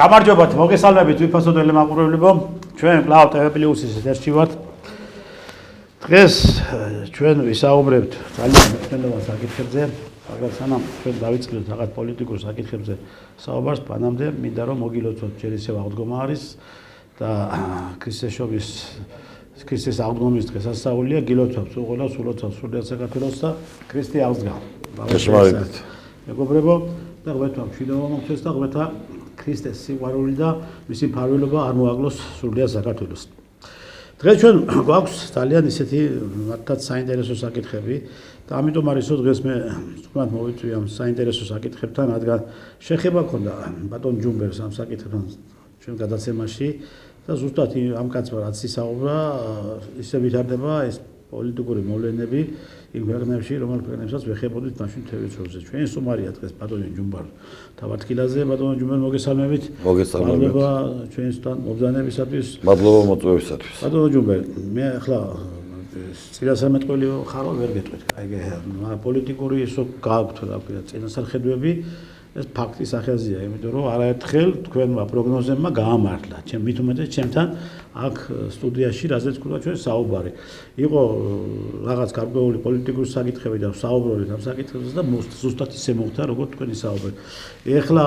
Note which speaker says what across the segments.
Speaker 1: გამარჯობათ, მოგესალმებით ვიფასოდელი მაყურებლებო. ჩვენ კлау TV+-ის ეთერში ვართ. დღეს ჩვენ ვისაუბრებთ ძალიან მნიშვნელოვან საკითხებზე, მაგრამ სანამ ჩვენ დავიწყებთ რაღაც პოლიტიკურ საკითხებზე საუბარს, მანამდე მინდა რომ მოგილოცოთ ჯერ ისევ აღდგომა არის და ქრისტეს აღდგომის დღესასწაულია, გილოცავთ უყოლავს, ულოცავს სრულიად საქართველოს და ქრისტე აღსდგა.
Speaker 2: გასმარებით.
Speaker 1: მეგობრებო, და ღვთაო მშვიდობა მოგცეს და ღვთაო ქრისტეს სიყვარული და მისი მფარველობა არ მოაგლოს სრულიად საქართველოს. დღეს ჩვენ გვაქვს ძალიან ისეთი მართლაც საინტერესო საკითხები და ამიტომ არის რომ დღეს მე თქვათ მოვიწვი ამ საინტერესო საკითხებთან, რადგან შეხება ქონდა ბატონ ჯუმბერს ამ საკითხთან ჩვენ გადაცემაში და ზუსტად ამ კაცმა რაც ისაუბრა, ისე ვითარდება ეს პოლიტიკური მოვლენები იმ ქვეყნებში, რომელ ქვეყნებსაც ვეხებოდით მაშინ თევზებზე. ჩვენი სტუმარია დღეს ბატონი ჯუმბარ თავართხილაზე, ბატონო ჯუმბარ მოგესალმებით.
Speaker 2: მოგესალმებით.
Speaker 1: მადლობა ჩვენთან მობრძანებისათვის.
Speaker 2: მადლობა მოწვევისათვის.
Speaker 1: ბატონო ჯუმბარ, მე ახლა წინასწარმეტყველი ხარო ვერ გეტყვით. აი პოლიტიკური ისო გააქვთ რა ქვია წინასახედვები. ეს ფაქტი სახელზეა, იმიტომ რომ არაერთხელ თქვენმა პროგნოზებმა გაამართლა. მით უმეტეს ჩემთან აქ სტუდიაში რაზეც გვქონდა ჩვენ საუბარი. იყო რაღაც გარკვეული პოლიტიკური საკითხები და საუბრობდით ამ საკითხებზე და ზუსტად ისე მოხდა, როგორც თქვენი საუბარი. ეხლა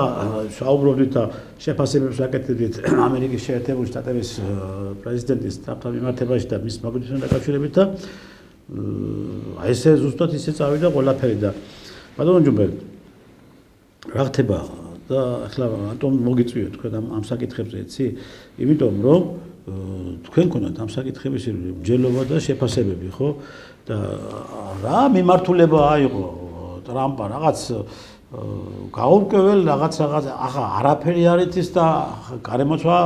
Speaker 1: საუბრობდით და შეფასებებს ვაკეთებდით ამერიკის შეერთებული შტატების პრეზიდენტის ტრამპთან მიმართებაში და მის მაგალითთან დაკავშირებით და აი ესე ზუსტად ისე წავიდა ყველაფერი და ბატონო ჯუმბერ რა ხდება და ახლა რატომ მოგიწვიოთ თქვენ ამ საკითხებზე იცი? იმიტომ რომ თქვენ გქონდათ ამ საკითხების მსჯელობა და შეფასებები, ხო? და რა მიმართულება აიღო ტრამპა რაღაც გაურკვეველ რაღაც ახლა არაფერი არ იცის და გარემოცვა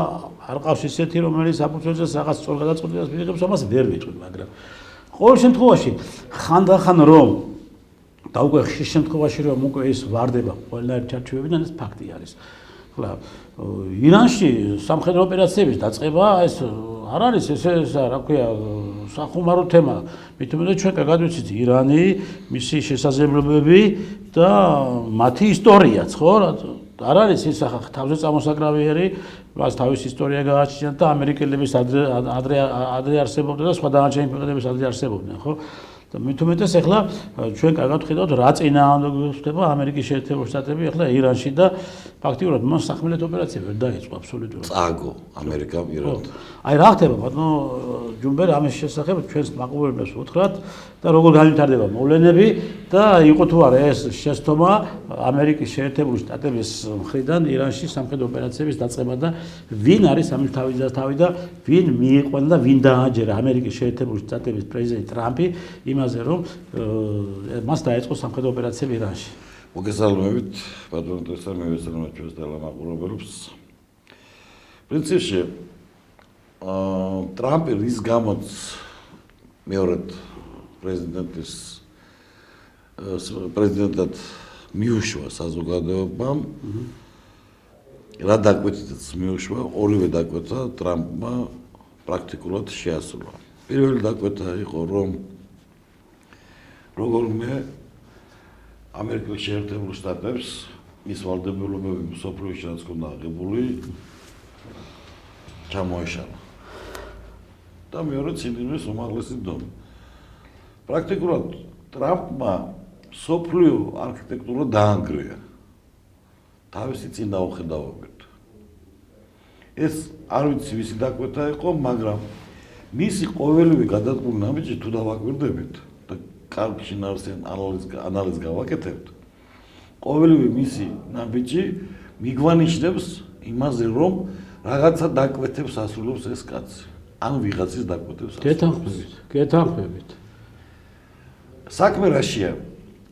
Speaker 1: არ ყავს ისეთი რომელიც საფუძველზე რაღაც სწორ გადაწყვეტილებას მიიღებს, ამას ვერ ვიტყვი, მაგრამ ყოველ შემთხვევაში ხანდახან რომ და უკვე ხშირ შემთხვევაში რომ უკვე ის ვარდება ყველანაირ ჩარჩოებიდან ეს ფაქტი არის. ახლა ირანში სამხედრო ოპერაციების დაწყება ეს არ არის ესე რა ქვია სახუმარო თემა. მით უმეტეს ჩვენ კარგად ვიცით ირანი, მისი შესაძლებლობები და მათი ისტორიაც, ხო? არ არის ის ახლა თავზე წამოსაკრავიერი, მას თავის ისტორია გააჩნია და ამერიკელების ადრე არსებობდა და სხვა დანარჩენი ქვეყნების ადრე არსებობდნენ, ხო? და მით უმეტეს ახლა ჩვენ კარგად ვხედავთ რა წინააღმდეგობა ხდება ამერიკის შეერთებული შტატები ახლა ირანში და ფაქტიურად მას სახმელეთო ოპერაცია ვერ დაიწყო აბსოლუტურად.
Speaker 2: წააგო ამერიკამ ირანთან.
Speaker 1: აი რა ხდება ბატონო ჯუმბერ ამის შესახებ ჩვენს მაყურებლებს ვუთხრათ და როგორ განვითარდება მოვლენები და იყო თუ არა ეს შეცდომა ამერიკის შეერთებული შტატების მხრიდან ირანში სამხედრო ოპერაციების დაწყება და ვინ არის ამის თავი და ვინ მიიყვანა და ვინ დააჯერა ამერიკის შეერთებული შტატების პრეზიდენტ ტრამპი იმაზე რომ მას დაეწყო სამხედრო ოპერაციები ირანში.
Speaker 2: მოგესალმებით, ბატონო ტრესა, მე ვესალმებ ჩვენს ტელემაყურებელს. პრინციპში ტრამპი რის გამოც მეორედ პრეზიდენტად მიუშვა საზოგადოებამ, რა დაკვეთითაც მიუშვა, ორივე დაკვეთა ტრამპმა პრაქტიკულად შეასრულა. პირველი დაკვეთა იყო რომ როგორმე ამერიკის შეერთებულ შტატებს ის ვალდებულებები მსოფლიოში რაც ჰქონდა აღებული ჩამოეშალა. და მეორე ცინიზმის უმაღლესი დონე. პრაქტიკულად ტრამპმა მსოფლიო არქიტექტურა დაანგრია თავისი წინაუხედავობით. ეს არ ვიცი ვისი დაკვეთა იყო, მაგრამ მისი ყოველივე გადადგმული ნაბიჯი თუ დავაკვირდებით და კარგ შინაარსიან ანალიზს გავაკეთებთ, ყოველივე მისი ნაბიჯი მიგვანიშნებს იმაზე, რომ რაღაცა დაკვეთებს ასრულებს ეს კაცი. ან ვიღაცის დაკვეთებს ასრულებს.
Speaker 1: გეთანხმებით.
Speaker 2: საქმე რაშია?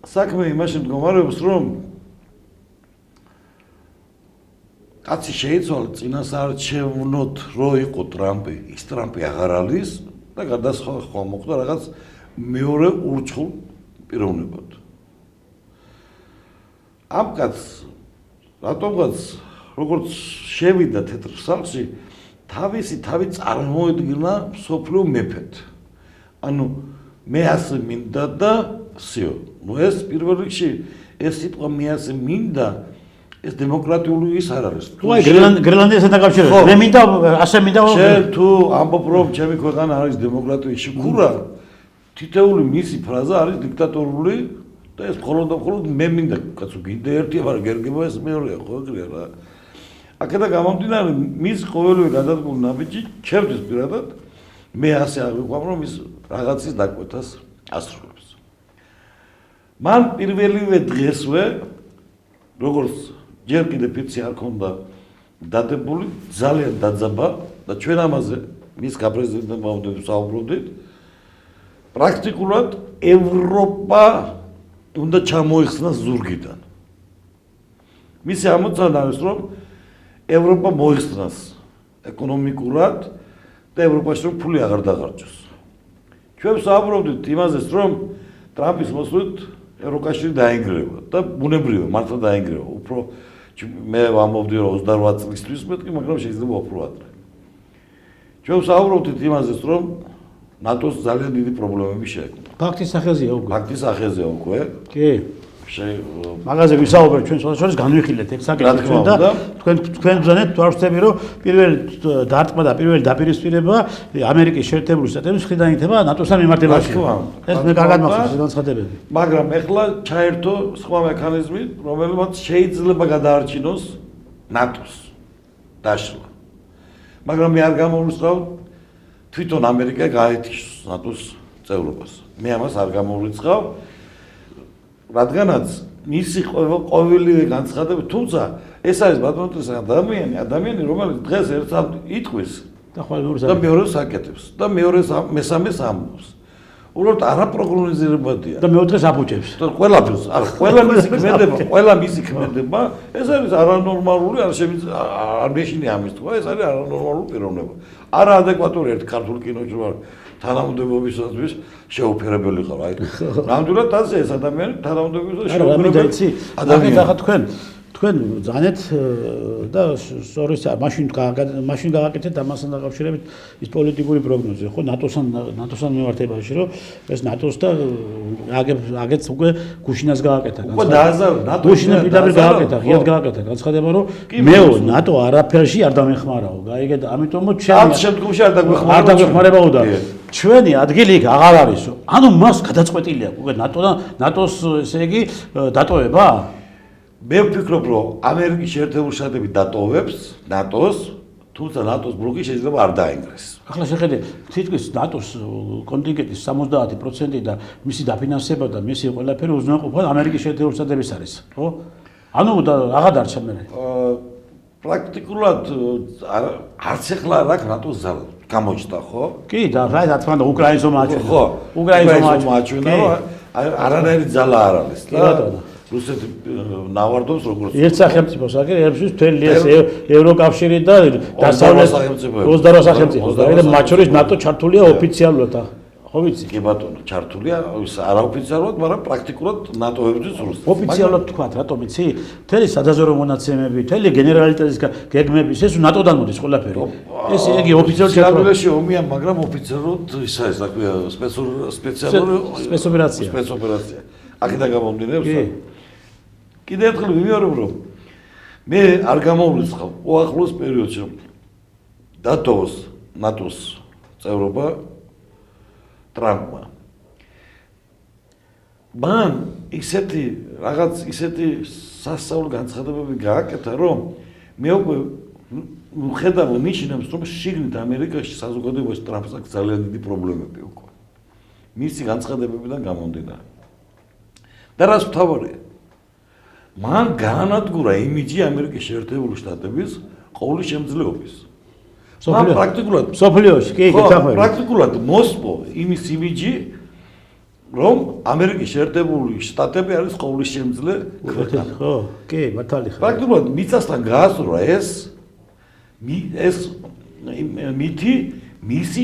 Speaker 2: საქმე იმაში მდგომარეობს, რომ კაცი შეიცვალა წინასაარჩევნოდ რო იყო ტრამპი, ის ტრამპი აღარ არის და გადასხვა მოხდა რაღაც მეორე ურჩხულ პიროვნებად. ამ კაცს რატომღაც როგორც შევიდა თეთრ სახლში, თავი წარმოედგინა მსოფლიო მეფედ. ანუ მე ასე მინდა და всё. ეს პირველ რიგში ეს სიტყვა მე ასე მინდა ეს დემოკრატიული ის არ არის.
Speaker 1: თუ აი გრენლანდიასთან დაკავშირებით, მე მინდა ასე მინდა
Speaker 2: შენ თუ ამბობ რომ ჩემი ქვეყანა არის დემოკრატიული შეკურა, თითოეული მისი ფრაზა არის დიქტატორული და ეს მხოლოდ და მხოლოდ მე მინდა კაცო გინდა ერთია, მაგრამ გერგება ეს მეორეა ხო ეგრეა რა. აქედან გამომდინარე მის ყოველივე გადადგმული ნაბიჯი ჩემთვის პირადად მე ასე აღვიქვამ რომ ის რაღაცის დაკვეთას ასრულებს. მან პირველივე დღესვე როგორც ჯერ კიდევ ფიცი არ ქონდა დადებული ძალიან დაძაბა და ჩვენ ამაზე მის გაპრეზიდენტებმა ვსაუბრობდით პრაქტიკულად ევროპა უნდა ჩამოიხსნას ზურგიდან. მისი ამოცანა არის რომ ევროპა მოიხსნას ეკონომიკურად და ევროპაში რომ ფული აღარ დაღარჯოს. ჩვენ ვსაუბრობდით იმაზეც რომ ტრამპის მოსვლით ევროკავშირი დაინგრევა და ბუნებრივია მართლა დაინგრევა. უფრო მე ვამბობდი რომ 28 წლისთვის მეტი, მაგრამ შეიძლება უფრო ადრე. ჩვენ ვსაუბრობდით იმაზეც რომ ნატოს ძალიან დიდი პრობლემები შეექმნა.
Speaker 1: ფაქტის სახელზეა უკვე.
Speaker 2: ფაქტის სახელზეა უკვე.
Speaker 1: კი. მაგაზე ვისაუბრეთ ჩვენ შორის განვიხილეთ ეს საკითხი და თქვენ ბრძანეთ თუ არ ვწდები რომ პირველი დარტყმა და პირველი დაპირისპირება ამერიკის შეერთებული შტატების მხრიდან იქნება ნატოსთან მიმართებაში. ეს მე კარგად მახსოვს განცხადებები.
Speaker 2: მაგრამ ეხლა ჩაერთო სხვა მექანიზმი, რომელმაც შეიძლება გადაარჩინოს ნატოს დაშლა. მაგრამ მე არ გამოვიწყავ თვითონ ამერიკა გაეთიშოს ნატოს წევრობას. მე ამას არ გამოვიწყავ რადგანაც მისი ყოველივე განცხადები, თუმცა ეს არის ბატონთვის ადამიანი, რომელიც დღეს ერთად იტყვის და მეორეს აკეთებს და მესამეს ამბობს. უბრალოდ არაპროგნოზირებადია.
Speaker 1: და მეოთხეს აფუჭებს.
Speaker 2: და ყველაფერს, ყველა მისი ქმედება, ეს არის არანორმალური, არ მეშინი ამის თქვა, ეს არის არანორმალური პიროვნება. არაადეკვატური ერთ ქართულ კინოში ვარ თანამდებობისათვის შეუფერებელი ხარ. აი, ნამდვილად ასე ეს ადამიანი თანამდებობისათვის
Speaker 1: შეუფერებელი. ადამიანი თქვენ ძანეთ და სწორედ მაშინ გააკეთეთ ამასთან დაკავშირებით ის პოლიტიკური პროგნოზი, ხო, ნატოსთან მიმართებაში, რომ ეს ნატოს და აგეთ უკვე გუშინას გააკეთა.
Speaker 2: უკვე დააზარდა ნატო.
Speaker 1: გუშინა პირდაპირ გააკეთა, ღიად გააკეთა განცხადება, რომ მეო ნატო არაფერში არ დამეხმარაო. გაიგეთ, ამიტომაც
Speaker 2: ამ შემდგომში არ
Speaker 1: დაგვეხმარებაო და ჩვენი ადგილი იქ აღარ არის. ანუ მას გადაწყვეტილი აქვს უკვე ნატოს ესე იგი დატოვება.
Speaker 2: მე ვფიქრობ, რომ ამერიკის შეერთებული შტატები დატოვებს ნატოს, თუმცა ნატოს ბლოკი შეიძლება არ დაინგრეს.
Speaker 1: ახლა შეხედე, თითქმის ნატოს კონტინგენტის 70% და მისი დაფინანსება და მისი ყველაფერი უზრუნველყოფა ამერიკის შეერთებული შტატების არის, ხო? ანუ აღარ დარჩა მე.
Speaker 2: პრაქტიკულად არც ახლა რა ნატოს ზალა გამოჩნდა, ხო?
Speaker 1: კი, და რა თქმა უნდა უკრაინას მოაჩვენა.
Speaker 2: ხო,
Speaker 1: უკრაინას
Speaker 2: მოაჩვენა, არანაირი ზალა არ არის.
Speaker 1: კი ბატონო.
Speaker 2: რუსეთი ნავარდობს როგორც
Speaker 1: ერთ სახელმწიფოს აქ ერბშვის მთელი ეს ევროკავშირი და დასავლეთ 28 სახელმწიფო და მათ შორის ნატო ჩართულია ოფიციალურად ხო ვიცი?
Speaker 2: კი ბატონო, ჩართულია არაოფიციალურად, მაგრამ პრაქტიკულად ნატოებისთვის რუსეთს.
Speaker 1: ოფიციალურად თქვათ, რატომ იცი? მთელი სადაზვერვო მონაცემები, მთელი გენერალიტეტის გეგმების ეს ნატოდან მოდის ყველაფერი. ეს იგი ოფიციალურად
Speaker 2: ჩართულებში ომია, მაგრამ ოფიციალურად ისა ეს რა ქვია სპეციალური სპეცოპერაცია. აქედან გამომდინარეობს. კიდევ ერთხელ ვიმეორებ, რომ მე არ გამოვლისხავ უახლოს პერიოდში დატოვოს ნატოს წევრობა ტრამპმა. მან ისეთი სასწაული განცხადებები გააკეთა, რომ მე უკვე ვხედავ ნიშნებს, რომ შიგნით ამერიკაში საზოგადოებაში ტრამპს აქვს ძალიან დიდი პრობლემები უკვე. მისი განცხადებებიდან გამომდინარე. და რაც მთავარია, მან გაანადგურა იმიჯი ამერიკის შეერთებული შტატების ყოვლისშემძლეობის. მან პრაქტიკულად
Speaker 1: სოფლიოში, კი,
Speaker 2: პრაქტიკულად მოსპო იმის იმიჯი, რომ ამერიკის შეერთებული შტატები არის ყოვლისშემძლე ქვეყანა.
Speaker 1: ხო, კი, მართალი ხარ.
Speaker 2: პრაქტიკულად მიწასთან გაასწორა ეს მითი მისი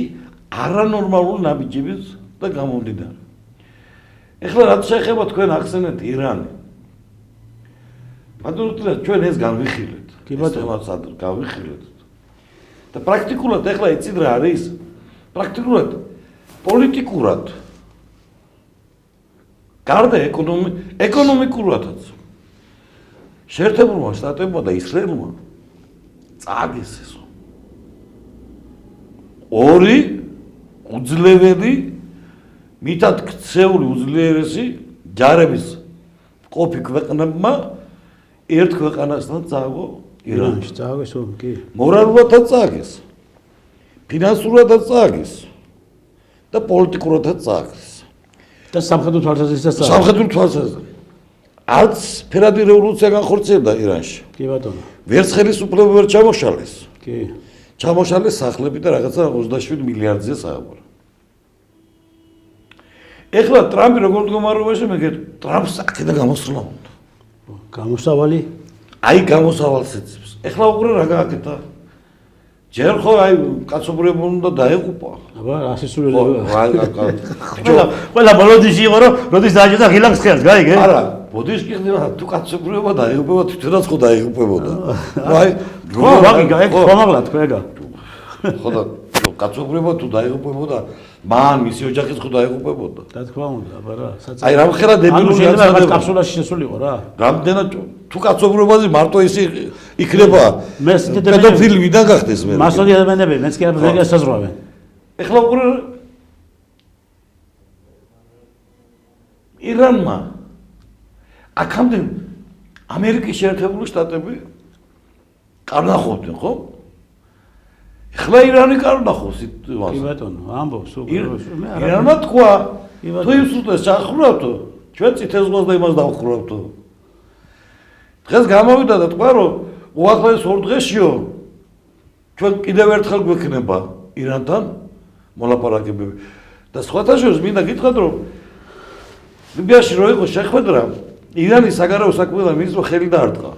Speaker 2: არანორმალური ნაბიჯების და გამომდინარე. ეხლა რაც შეეხება თქვენ ახსენეთ ირანი. ბატონო, ჩვენ ეს განვიხილეთ.
Speaker 1: კი ბატონო,
Speaker 2: განვიხილეთ. და პრაქტიკულად ეხლა იცით რა არის? პრაქტიკულად პოლიტიკურად გარდა ეკონომიკურადაც შეერთებულმა შტატებმა და ისრაელმა წააგეს ეს. ორი უძლეველი მითად ქცეული უძლიერესი ჯარების ყოფი ქვეყნებმა ერთ ქვეყანასთან წააგო ირანში.
Speaker 1: წააგეს კი.
Speaker 2: მორალურადაც წააგეს. ფინანსურადაც წააგეს და პოლიტიკურადაც წააგეს.
Speaker 1: და სამხედრო თვალსაზრისითაც წააგეს.
Speaker 2: სამხედრო თვალსაზრისით. არც ფერადი რევოლუცია განხორციელდა ირანში.
Speaker 1: კი ბატონო.
Speaker 2: ვერც ხელისუფლება ვერ ჩამოშალეს.
Speaker 1: კი.
Speaker 2: ჩამოშალეს სახლები და რაღაცა 27 მილიარდზე საუბარი. ეხლა ტრამპი როგორ მდგომარეობაში მეგეთ ტრამპს აქედან გამოსვლა უნდა.
Speaker 1: გამოსავალი?
Speaker 2: აი გამოსავალს ეცებს. ეხლა უყურე რა გააკეთა? ჯერ ხო აი კაცობრიობა უნდა დაეყუპა.
Speaker 1: აბა რა სისულელი.
Speaker 2: ყველა
Speaker 1: ბოლოდიში იყო რომ როდის დააჭირდა ღილაკს ხელს, გაიგე?
Speaker 2: არა, ბოდიშ კი ხდება თუ კაცობრიობა დაეყუპება თვითონაც ხო დაეყუპებოდა. აი
Speaker 1: ხო ვაგიგა ეგ ხომაღლა თქვენგა.
Speaker 2: ხო და კაცობრიობა თუ დაეყუპებოდა მან მისი ოჯახიც ხო დაეყუპებოდა.
Speaker 1: რა თქმა უნდა, აბა რა.
Speaker 2: აი რამხელა დებილური
Speaker 1: რაღაცა კაფსულაში შესულიყო რა.
Speaker 2: რამდენად თუ კაცობრიობაზე მარტო ის იქნება პედოფილიდან გახდეს მე.
Speaker 1: მასონი ადამიანები მეც კი არ ესაზღვრავენ.
Speaker 2: ეხლა უყურე ირანმა აქამდე ამერიკის შეერთებული შტატები კარნახობდნენ ხო? ეხლა ირანი კარნახობს
Speaker 1: კი ბატონო, ამბობს
Speaker 2: მე ირანმა თქვა თუ იმ სულთნს ჩახურავთო ჩვენ წითელ ზღვას და იმას დავხურავთო დღეს გამოვიდა და თქვა რომ უახლოეს 2 დღეშიო ჩვენ კიდევ ერთხელ გვექნება ირანთან მოლაპარაკებები და სხვათა შორის მინდა გითხრათ რომ ლიბიაში რო იყო შეხვედრა ირანის საგარეო საქმეთა მინისტრმა ხელი დაარტყა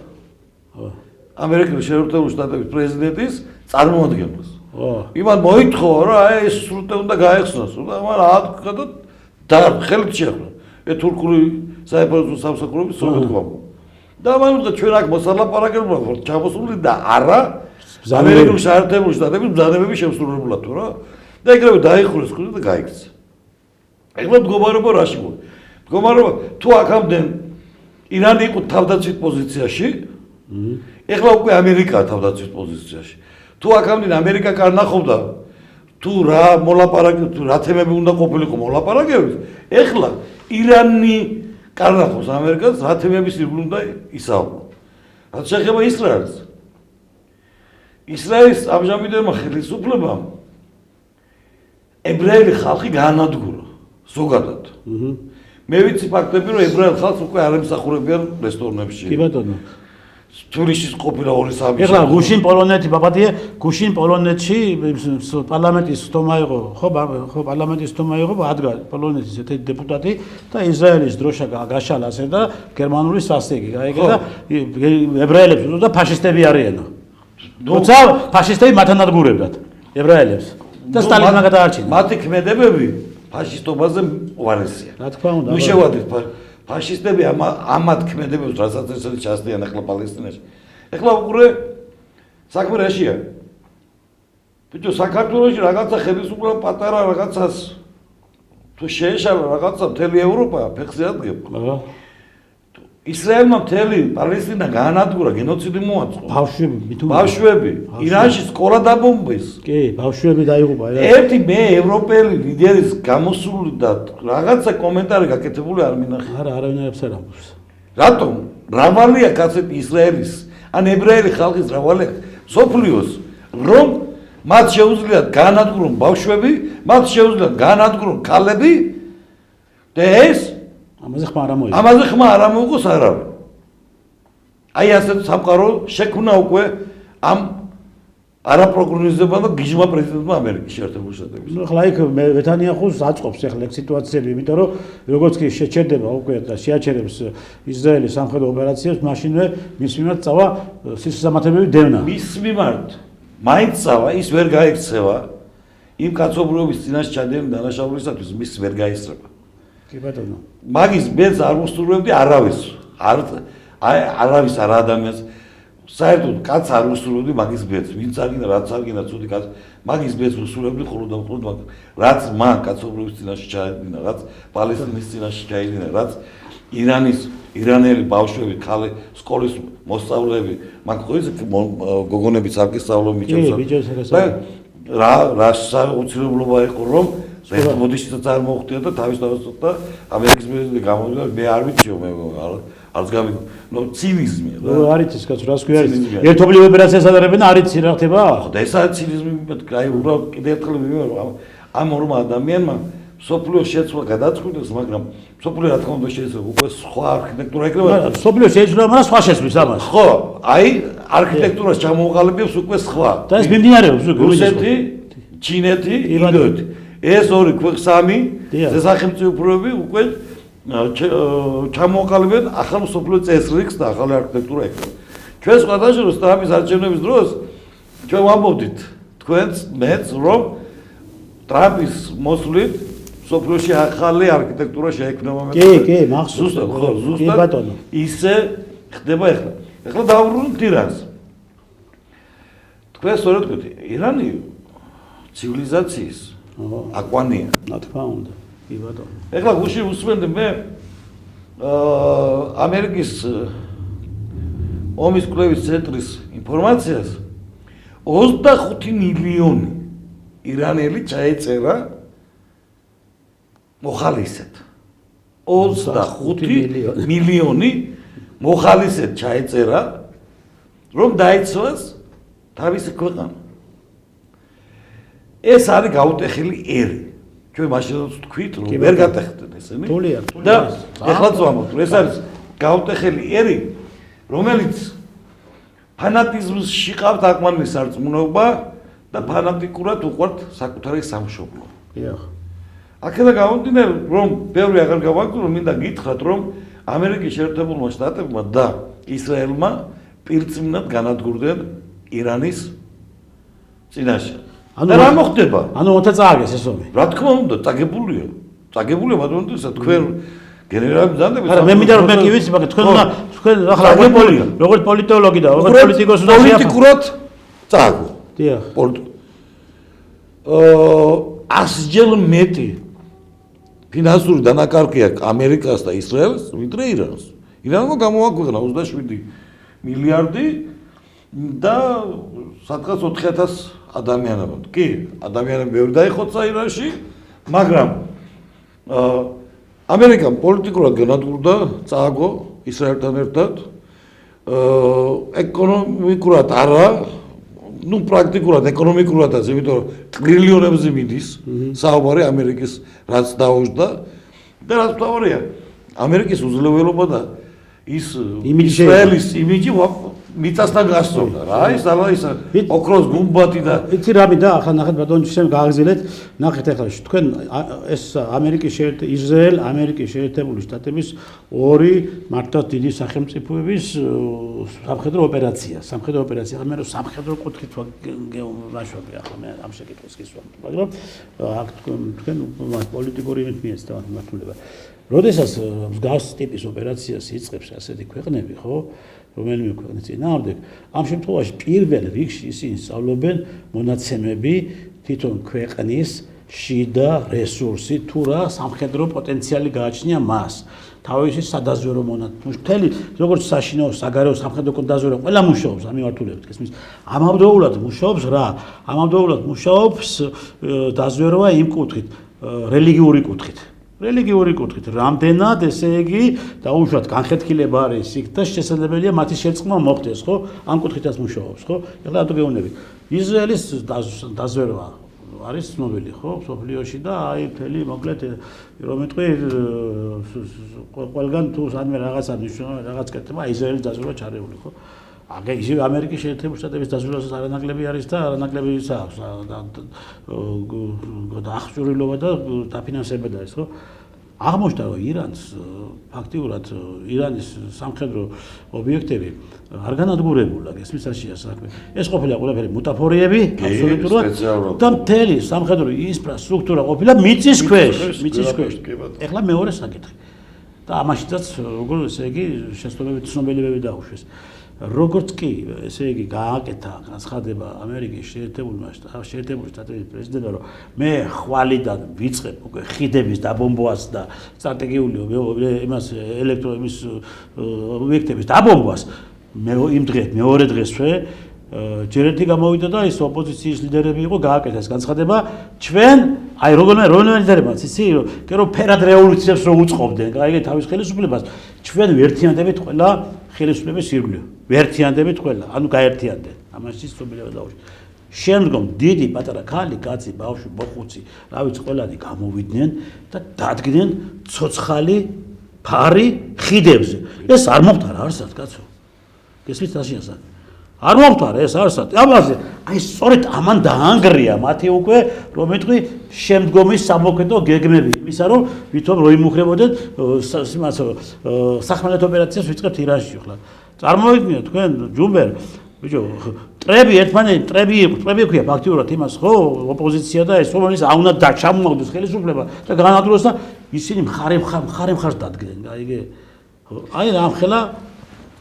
Speaker 2: ამერიკის შეერთებული შტატების პრეზიდენტის წარმოადგენლს. იმან მოითხოვა რომ აი ეს სრუტე უნდა გაეხსნას და მაგრამ აკადოთ და ხელით შეხვდა. თურქული საერთო სამსახურების სოციალურ და ამან ჩვენ აქ მოსალაპარაკებლად ვართ ჩამოსული და არა ამერიკის შეერთებული შტატების ბრძანებები შემსრულებლად თუ რა და ეგრევე დაიხურეს ხუდი და გაიქცა. ეხლა მდგომარეობა რაში მოდი? მდგომარეობა თუ აქამდე ირანი იყო თავდაცვით პოზიციაში ეხლა უკვე ამერიკა თავდაცვით პოზიციაში. თუ აქამდე ამერიკა კარნახობდა თუ რა მოლაპარაკე თუ რა თემები უნდა ყოფილიყო მოლაპარაკების, ეხლა ირანი კარნახობს ამერიკას რა თემების ირგვლივ უნდა ისაუბრო. რაც შეეხება ისრაელს. ისრაელის ამჟამინდელმა ხელისუფლებამ ებრაელი ხალხი გაანადგურა ზოგადად. მე ვიცი ფაქტები რომ ებრაელ ხალხს უკვე არ ემსახურებიან რესტორნებში.
Speaker 1: კი ბატონო.
Speaker 2: თბილისის ყოფილა 2-3
Speaker 1: ეხლა გუშინ პოლონეთი ბაბადიე გუშინ პოლონეთში პარლამენტის სტომა იყო ხო პარლამენტის სტომა იყო ადგა პოლონეთის ერთ-ერთი დეპუტატი და ისრაელის დროშა გაშალასე და გერმანული სასტიკი გაიგე და ებრაელებს უწოდა ფაშისტები არიანო თუმცა ფაშისტები მათთან ადგურებდათ ებრაელებს და სტალინმა გადაარჩინა
Speaker 2: მათი ქმედებები ფაშისტობაზე უარესია
Speaker 1: რა თქმა უნდა
Speaker 2: ნუ შევადით ფაშისტები ამათ ქმედებებს რასაც ესეთი ჩასდიან ახლა პალესტინაში. ეხლა უყურე საქმე რაშია? ბიჭო საქართველოში რაღაცა ხელისუფლება პატარა რაღაცას თუ შეეშალა რაღაცა მთელი ევროპა ფეხზე ადგება. ისრაელმა მთელი პალესტინა გაანადგურა გენოციდი მოაწყო. ბავშვები ირანში სკოლა დაბომბეს.
Speaker 1: კი, ბავშვები დაიღუპა.
Speaker 2: ერთი მე ევროპელი ლიდერის გამოსული და რაღაცა კომენტარი გაკეთებული არ მინახე.
Speaker 1: არა, არავინ არ ამბობს.
Speaker 2: რატომ? რავალია კაცები ისრაელის ან ებრაელი ხალხის რავალია სოფლიოს რომ მათ შეუძლიათ გაანადგურონ ბავშვები, მათ შეუძლიათ გაანადგურონ ქალები და ეს
Speaker 1: ამაზე ხმა არ მოიგო.
Speaker 2: ამაზე ხმა არ მოიგოს არავინ. აი ასეთ სამყარო შექმნა უკვე ამ არაპროგნოზებმა და გიჟმა პრეზიდენტმა ამერიკის შეერთებული შტატების.
Speaker 1: ნუ ახლა იქ ვეთანიახოს აწყობს ახლა ეგ სიტუაციები, იმიტომ რომ როგორც კი შეჩერდება უკვე და შეაჩერებს ისრაელის სამხედრო ოპერაციებს, მაშინვე მის მიმართ წავა სისამართებები დევნა.
Speaker 2: მის მიმართ მაინც წავა, ის ვერ გაიქცევა იმ კაცობრიობის წინაშე ჩადენილი დანაშაულისათვის მის ვერ გაისწრება.
Speaker 1: კი ბატონო.
Speaker 2: მაგის ბედს არ უსურვებდი არავის. არავის არ ადამიანს საერთოდ კაც არ უსურვებდი მაგის ბედს. ვინც არ გინდა რაც არ გინდა ცუდი კაც მაგის ბედს უსურვებდი ხოლმე და მხოლოდ რაც მან კაცობრიობის წინაშე ჩაედინა, რაც პალესტინის წინაშე ჩაედინა, რაც ირანელი ბავშვები, ხალე სკოლის მოსწავლეები, მაგ ყოველს გოგონები სარკისწავლო მიჭერს. რა საოცრებლობა იყო რომ მოდიშიც წარმოუხდია და თავის და ამერიკის პრეზიდენტი გამოვიდა მე არ ვიციო მე არც გამიგო ნუ ცინიზმია რა
Speaker 1: არის ის კაც რას ქვია ერთობლივ ოპერაციას ადარებენ არის რა ხდება
Speaker 2: ხო და ეს არის ცინიზმი აი უბრალოდ კიდე ერთხელ მივიღო ამ ორმა ადამიანმა სოფლიო შეცვლა გადაწყვიტეს მაგრამ სოფლიო რა თქმა უნდა შეიძლება უკვე სხვა არქიტექტურა იქნება
Speaker 1: სოფლიო შეიძლება მაგრამ სხვა შესვლის ამას
Speaker 2: ხო აი არქიტექტურას ჩამოუყალიბებს უკვე სხვა
Speaker 1: და ეს მიმდინარეობს უკვე
Speaker 2: რუსეთი ჩინეთი ინდოეთი ეს ორი სამი სახელმწიფოები უკვე ჩამოყალიბებენ ახალ სოფლიო წესრიგს და ახალი არქიტექტურა ექნება. ჩვენ სხვადასხვა სტრამის არჩევნების დროს ჩვენ ვამბობდით თქვენს მეც რომ ტრამპის მოსვლით სოფლიოში ახალი არქიტექტურა შეექმნება მე.
Speaker 1: კი, მახსოვს.
Speaker 2: ხო, ზუსტად ისე ხდება ახლა. ახლა დავუბრუნდით ირანს. თქვენ სწორად გქონდით, ირანი ცივილიზაციის აკვანია.
Speaker 1: რა თქმა უნდა. კი ბატონო.
Speaker 2: ეხლა გუში უსმენდი მე ამერიკის ომის კვლევის ცენტრის ინფორმაციას 25 მილიონი ირანელი ჩაეწერა მოხალისედ. 25 მილიონი მოხალისედ ჩაეწერა რომ დაიცვას თავისი ქვეყანა. ეს არის გაუტეხილი ერი. ჩვენ მაშინაც თქვით რომ ვერ გატეხდნენ ესენი. და ეხლაც ვამბობთ, ეს არის გაუტეხილი ერი, რომელიც ფანატიზმში ყავთ აკმანის სარწმუნოება და ფანატიკურად უყვართ საკუთარი სამშობლო.
Speaker 1: დიახ.
Speaker 2: აქედან გამომდინარე, რომ ბევრი აღარ გავაგზავნო, მინდა გითხრათ, რომ ამერიკის შეერთებულმა შტატებმა და ისრაელმა პირწმინად განადგურდნენ ირანის წინაშე. და რა მოხდება?
Speaker 1: ანუ მოთა წააგეს ეს ომი.
Speaker 2: რა თქმა უნდა, წაგებულია. წაგებულია, მაგრამ თქვენ გენერალი ბრძანდებით.
Speaker 1: არა, მე მინდა რომ მე კი ვიცი, მაგრამ თქვენ ახლა როგორც პოლიტოლოგი და როგორც პოლიტიკოსი და
Speaker 2: პოლიტიკურად წააგო.
Speaker 1: დიახ.
Speaker 2: 100-ჯერ მეტი ფინანსური დანაკარგი აქვს ამერიკას და ისრაელს, ვიდრე ირანს. ირანმა გამოაქვეყნა 27 მილიარდი და სადღაც 4000 ადამიანებად. კი, ადამიანები ბევრი დაიხოცა ირანში, მაგრამ ამერიკამ პოლიტიკურად განადგურდა, წააგო ისრაელთან ერთად. ეკონომიკურად არა, ну პრაქტიკულად ეკონომიკურადაც, იმიტომ რომ ტრილიონებზე მიდის საუბარი ამერიკის რაც დაუждდა და რაც თავია ამერიკის უძლეველობა და ის ისრაელის იმიჯი მიწასთან გასწორდა რა ის ოქროს გუმბათი და
Speaker 1: იცი რა მინდა ახლა ნახეთ ბატონო ჩვენ გააგზავნეთ ნახეთ ახლა თქვენ ეს ისრაელ ამერიკის შეერთებული შტატების ორი მართლაც დიდი სახელმწიფოების სამხედრო ოპერაცია მე რომ სამხედრო კუთხით ვაშვები ახლა მე ამ შეკითხვას გისვამ მაგრამ აქ თქვენ პოლიტიკური იმით მართულება როდესაც მსგავს ტიპის ოპერაციას იწყებს ასეთი ქვეყნები ხო რომელიმე ქვეყნის წინააღმდეგ ამ შემთხვევაში პირველ რიგში ისინი სწავლობენ მონაცემები თვითონ ქვეყნის შიდა რესურსი თუ რა სამხედრო პოტენციალი გააჩნია მას თავისი სადაზვერო მთელი როგორც საშინაო საგარეო სამხედრო დაზვერვა ყველა მუშაობს ამ მიმართულებით ესმის ამავდროულად მუშაობს რა ამავდროულად მუშაობს დაზვერვა იმ კუთხით რელიგიური კუთხით რამდენად ესე იგი დაუშვათ განხეთქილება არის იქ და შესაძლებელია მათი შერწყმა მოხდეს ხო ამ კუთხითაც მუშაობს ხო ეხლა რატო გეუბნები ისრაელის დაზვერვა არის ცნობილი ხო სოფლიოში და აი მთელი მოკლედ რომ მეტყვი ყველგან თუ სადმე რაღაცა ნიშნავს რაღაც კეთება ისრაელის დაზვერვა ჩარეული ხო აგე ისე ამერიკის შეერთებული შტატების დაზვერვასაც არანაკლები არის და არანაკლები აქვს აღჭურვილობა და დაფინანსება და ეს ხო აღმოჩნდა რომ ირანს ფაქტიურად ირანის სამხედრო ობიექტები არ განადგურებულა გესმის აშია საქმე ეს ყოფილა ყველაფერი მუტაფორიები აბსოლუტურად და მთელი სამხედრო ინფრასტრუქტურა ყოფილა მიწის ქვეშ ეხლა მეორე საკითხი და ამაშიც როგორ ესე იგი შესაძლებელი ცნობელებები დაუშვეს როგორც კი ესე იგი გააკეთა განცხადება ამერიკის შეერთებული შტატების პრეზიდენტმა რომ მე ხვალიდან ვიწყებ უკვე ხიდების დაბომბვას და სტრატეგიული იმას ელექტროების ობიექტების დაბომბვას მე იმ დღეს მეორე დღესვე ჯერ ერთი გამოვიდა და ის ოპოზიციის ლიდერები იყო გააკეთა ეს განცხადება ჩვენ აი რომელიმე ლიდერებიც იცი რომ ფერად რევოლუციებს რო უწყობდნენ აი თავის ხელისუფლებას ჩვენ ვერთიანდებით ყველა ხელისუფლების ირგვლივ ვერთიანდებით ყველა ანუ გაერთიანდნენ ამაში სწორება დაუშვი შემდგომ დიდი პატარა ქალი კაცი ბავშვი მოხუცი რა ვიცი ყველანი გამოვიდნენ და დადგნენ ცოცხალი ფარი ხიდებზე ეს არ მომხდარა არსად კაცო გესმით რაში ასაკ არ მომხდარა ეს არსად ამაზე აი სწორედ ამან დაანგრია მათი უკვე რომ ეთქვი შემდგომი სამოქმედო გეგმები იმისა რომ ვითომ რო იმუქრებოდეთ იმას სახმელეთ ოპერაციას ვიწყებთ ირანში ხლა წარმოიდგინეთ თქვენ ჯუმბერ ბიჭო ტრები ერთმანეთი ტრები ქვია ფაქტიურად იმას ხო ოპოზიცია და ეს რომელიც არ უნდა დაჩამოაგდეს ხელისუფლება და განადგუროს და ისინი მხარემხარს დადგნენ აი რა ხელა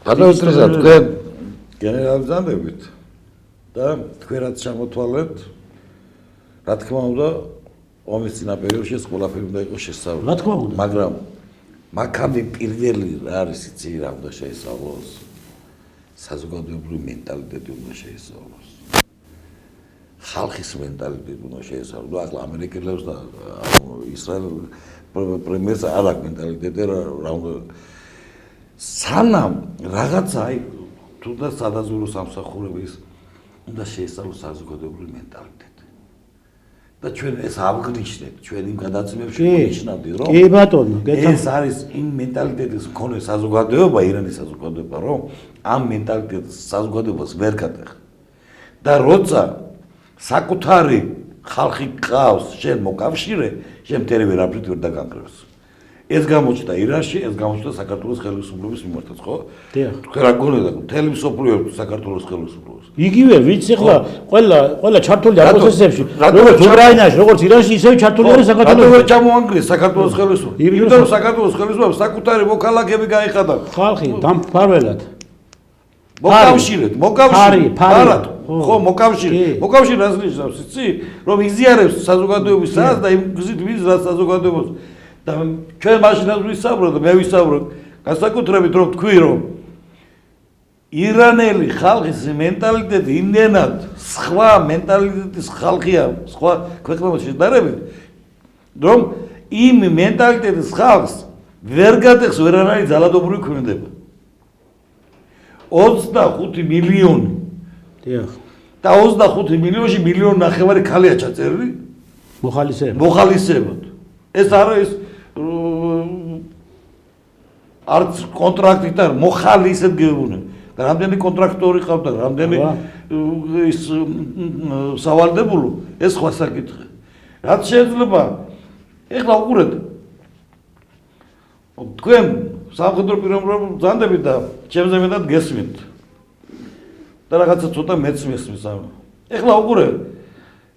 Speaker 2: გადავიტრეზა თქვენ გენერალიზანდებით და თქვენ რაც ჩამოთვალებთ რა თქმა უნდა ომის წინა პერიოდში ეს ყველაფერი უნდა იყოს შესწავლილი
Speaker 1: რა თქმა უნდა
Speaker 2: მაგრამ მაგამი პირველი რა არის იცი რა უნდა შეესწავლოს საზოგადოებრივი მენტალიტეტი უნდა შეესწავლოს ხალხის მენტალიტეტი უნდა შეესწავლოს ახლა ამერიკელებს და ისრაელ პრემიერს არ აქვს მენტალიტეტი რა უნდა სანამ რაღაცა აი თუნდაც სადაზვერო სამსახურების უნდა შეესწავლოს საზოგადოებრივი მენტალიტეტი და ჩვენ ეს აღგნიშნეთ ჩვენ იმ გადაცემებში გვიჩნავდი რომ
Speaker 1: კი ბატონო
Speaker 2: ეს არის იმ მენტალიტეტის მქონე საზოგადოება ირანის საზოგადოება რომ ამ მენტალიტეტის საზოგადოებას ვერ გადახდა და როცა საკუთარი ხალხი ყავს შენ მოკავშირე შენ მთელი ვერაფრით ვერ დაგანგრევს ეს გამოჩნდა ირანში, ეს გამოჩნდა საქართველოს ხელისუფლების მიმართაც, ხო?
Speaker 1: დიახ.
Speaker 2: თქვენ რა გონიათ, მთელი მსოფლიო საქართველოს ხელისუფლებას.
Speaker 1: იგივე, ვიცი ახლა ყველა ჩართული პროცესებში, როგორც უკრაინაში, როგორც ირანში, ისევე ჩართული არის საქართველოს.
Speaker 2: რატო ვერ ჩამოანგრიეს საქართველოს ხელისუფლება? იმიტომ რომ საქართველოს ხელისუფლებას საკუთარი მოქალაქეები გაიხადა.
Speaker 1: ხალხი დამფარველად.
Speaker 2: მოკავშირე. ხო, მოკავშირე რას ნიშნავს, იცი? რომ იზიარებს საზოგადოების სას და იმ გზით ვის რა საზოგადოებას და ჩვენ მაშინაც ვისაუბროთ და მე ვისაუბროთ განსაკუთრებით რომ თქვი რომ ირანელი ხალხის მენტალიტეტი იმდენად სხვა მენტალიტეტის ხალხია სხვა ქვეყნებთან შედარებით რომ იმ მენტალიტეტის ხალხს ვერ გადახს ვერანაირი ძალადობრივი ქმედება 25 მილიონი
Speaker 1: დიახ
Speaker 2: და 25 მილიონში მილიონი ნახევარი ქალია ჩაწერილი მოხალისეებად ეს არის არც კონტრაქტით არ მოხალისედ გეუბნები და რამდენი კონტრაქტორი ყავდა რამდენი ის სავალდებულო ეს სხვა საკითხი რაც შეიძლება ეხლა უყურეთ თქვენ სამხედრო პიროვნებად ბრძანდებით და ჩემზე მეტად გესმით და რაღაცა ცოტა მეც მესმის ამ ეხლა უყურეთ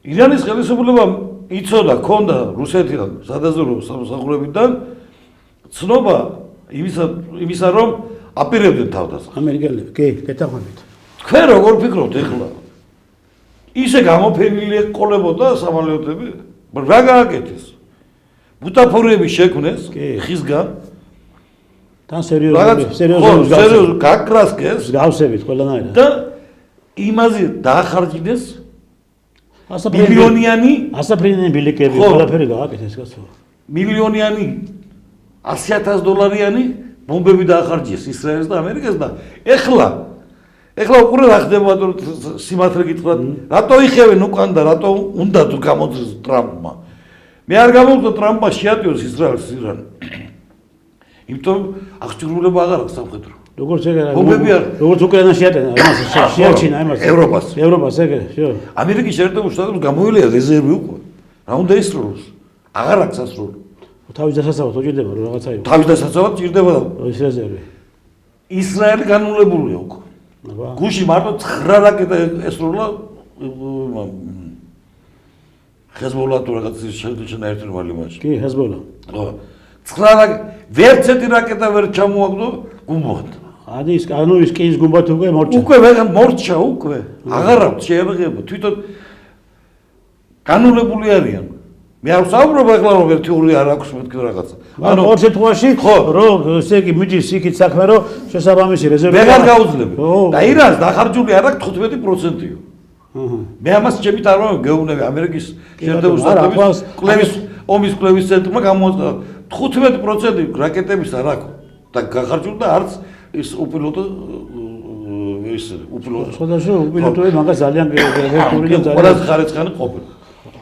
Speaker 2: ირანის ხელისუფლება იცოდა ქონდა რუსეთიდან სადაზვერო სამსახურებიდან ცნობა იმისა რომ აპირებდნენ თავდასხმას
Speaker 1: ამერიკელები კი გეთანხმებით
Speaker 2: თქვენ როგორ ფიქრობთ ეხლა ისე გამოფენილი ეყოლებოდა სამალეოტები რა გააკეთეს ბუტაფორიები შექმნეს ხისგან
Speaker 1: თან სერიოზული
Speaker 2: გაკრასკეს
Speaker 1: გავსებით ყველანაირად
Speaker 2: და იმაზე დაახარჯინეს მილიონიანი
Speaker 1: ასაფრინიანი ბილიკები ყველაფერი გააკეთეს კაცო
Speaker 2: მილიონიანი $100,000 ბომბები დაახარჯიეს ისრაელს და ამერიკას და ეხლა უყურე რა ხდება სიმართლე გითხრათ რატო იხევენ უკან და რატო უნდა თუ გამოძრეს ტრამპმა მე არ გამოვიდა ტრამპმა შეატიოს ისრაელს ირანი იმიტომ აღჭურვილება აღარ აქვს სამხედრო
Speaker 1: როგორც უკრაინაში შეატენა იმას შეარჩინა იმას ევროპას ეგრე შო
Speaker 2: ამერიკის შეერთებულ შტატებში გამოილია რეზერვი უკვე რა უნდა ისროლოს აღარ აქვს ასროლი
Speaker 1: თავის დასაცავად უჭირდება რომ რაღაცა იყოს
Speaker 2: თავის დასაცავად ჭირდება
Speaker 1: ეს რეზერვი
Speaker 2: ისრაელი განულებულია უკვე გუში მარტო 9 რაკეტა ესროლა ჰეზბოლა თუ რაღაც შეგვიჩნდა ერთი მალი მაშინ
Speaker 1: კი ჰეზბოლა
Speaker 2: ხო 9 ვერცეთი რაკეტა ვერ ჩამოაგდო გუმბოთ
Speaker 1: ანუ ის კი ის გუმბათი უკვე მორჩა.
Speaker 2: უკვე მორჩა უკვე. აღარ აქვს შეერაღება. თვითონ განულებული არიან. მე არ ვსაუბრობ ახლა რომ ერთეული არ აქვს მეთქი რაღაცა.
Speaker 1: ანუ ორ შემთხვევაში რომ ესე იგი მიდის იქით საქმე რომ შესაბამისი რეზერვი
Speaker 2: ვეღარ გაუძლები. და ირანს დახარჯული არ აქვს 15%-ი. მე ამას ჩემით არ ვამბობ გეუბნები ამერიკის შეერთებული შტატების კლევის ომის კლევის ცენტრმა გამოაცხადა 15% რაკეტების არ აქვს და გახარჯული და არც ის უპილოტო
Speaker 1: სხვადასხვა უპილოტოები მაგას ძალიან ვერტური და ძალიან
Speaker 2: ყველაზე ხარისხანი ყოფილი.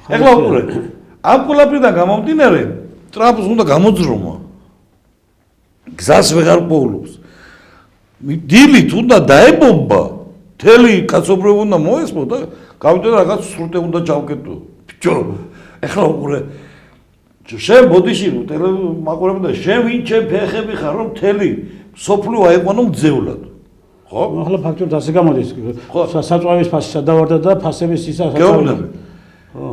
Speaker 2: ეხლა უყურე ამ ყველაფრიდან გამომდინარე ტრამპს უნდა გამოძრომა გზას ვეღარ პოულობს დილით უნდა დაებომბა თელი კაცობრიობა უნდა მოესმო და გავიდე რაღაც სრუტე უნდა ჩავკეტო ბიჭო ეხლა უყურე შენ ბოდიში მაყურებდა და შენ ვინ ჩემ ფეხები ხარ რომ თელი სოფლო აიყვანო მძევლად ხო
Speaker 1: ახლა ფაქტობრივად ასე გამოდის საწვავის ფასი სადავარდა და ფასების ისა
Speaker 2: გეუბნები ხო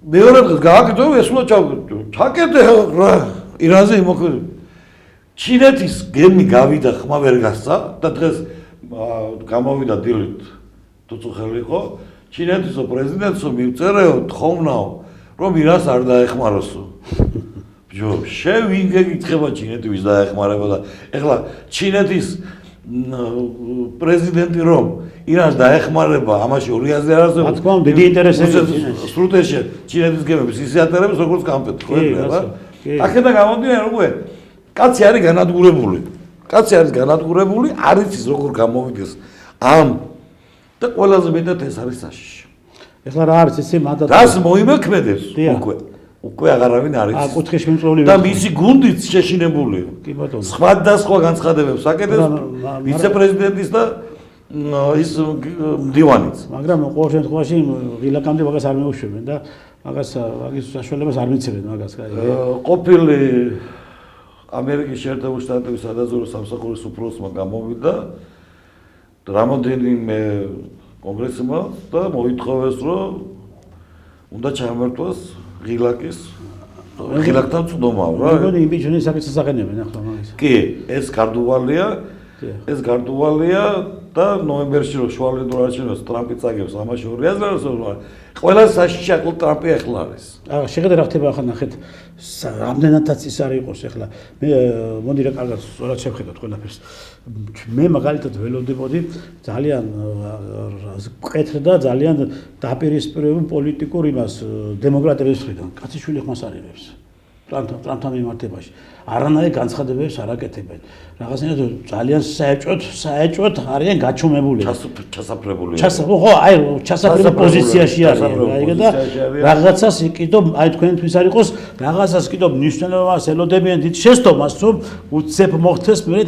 Speaker 2: მეორე დღეს გააკეთო ეს უნდა ჩავკეტო ჩაკეტე რა ირანზე იმოქმედი ჩინეთის გემი გავიდა ხმა ვერ გასცა და დღეს გამოვიდა დილით თუწუხელი იყო ჩინეთისო პრეზიდენტსო მივწერეო თხოვნაო რომ ირანს არ დაეხმაროსო ბიჭო შენ ვინ გეკითხება ჩინეთი ვის დაეხმარება და ეხლა ჩინეთის პრეზიდენტი რომ ირანს დაეხმარება ამაში ორი აზრი არ არსებობს.
Speaker 1: რა თქმა უნდა, დიდი ინტერესებია
Speaker 2: სრუტეში ჩინეთის გემების ისე ატარებს როგორც კამპეტი, ხო რა? აქედან გამომდინარე უკვე კაცი არის განადგურებული. კაცი არის განადგურებული, არ იცის როგორ გამოვიდეს ამ და ყველაზე მეტად ეს არის საშიში.
Speaker 1: ეხლა რა არის ესე მანდატი?
Speaker 2: რას მოიმექმედებს უკვე აღარავინ არ იცის.
Speaker 1: კუთხის მიმწვეული
Speaker 2: და მისი გუნდიც შეშინებულია.
Speaker 1: კი ბატონო.
Speaker 2: სხვა და სხვა განცხადებებს აკეთებს ვიცე-პრეზიდენტის და ის მდივანიც.
Speaker 1: მაგრამ ყოველ შემთხვევაში ღილაკამდე მაგას არ მეუშვებენ და მაგას საშუალებას არ მიცემენ მაგას.
Speaker 2: ყოფილი ამერიკის შეერთებული შტატების სადაზვერვო სამსახურის უფროსმა გამოვიდა რამოდენიმე კონგრესმა და მოითხოვეს რომ უნდა ჩამართვას ღილაკის ღილაკთან წვდომაა რა.
Speaker 1: მეგონი იმპიჩმენტის საკითხს აღენებენ ახლა მაგას.
Speaker 2: კი, ეს გარდუვალია და ნოემბერში რო შუალედურ არჩევნებს ტრამპი წაგებს ამაში ორი აზრი არის ყველა საშიში აკლ ტრამპი ახლა არის.
Speaker 1: შეხედე რა ხდება ახლა ნახეთ რამდენადაც ის არ იყოს ახლა მე მოდი რა კარგად სწორად შევხედოთ ყველაფერს მე მაგალითად ველოდებოდი ძალიან მკვეთრ და ძალიან დაპირისპირებულ პოლიტიკურ იმას დემოკრატების მხრიდან კაციშვილი ხმას არიღებს ტრამპთან მიმართებაში არანაირ განცხადებებს არ აკეთებენ რაღაცნაირად ძალიან საეჭვოდ არიან გაჩუმებული
Speaker 2: ჩასაფრებული
Speaker 1: ხო აი ჩასაფრებულ პოზიციაში არის და რაღაცას იყიდო აი თქვენთვის არ იყოს რაღაცას კიდო მნიშვნელობას ელოდებიან დიდ შეცდომას რომ უცებ მოხდეს მე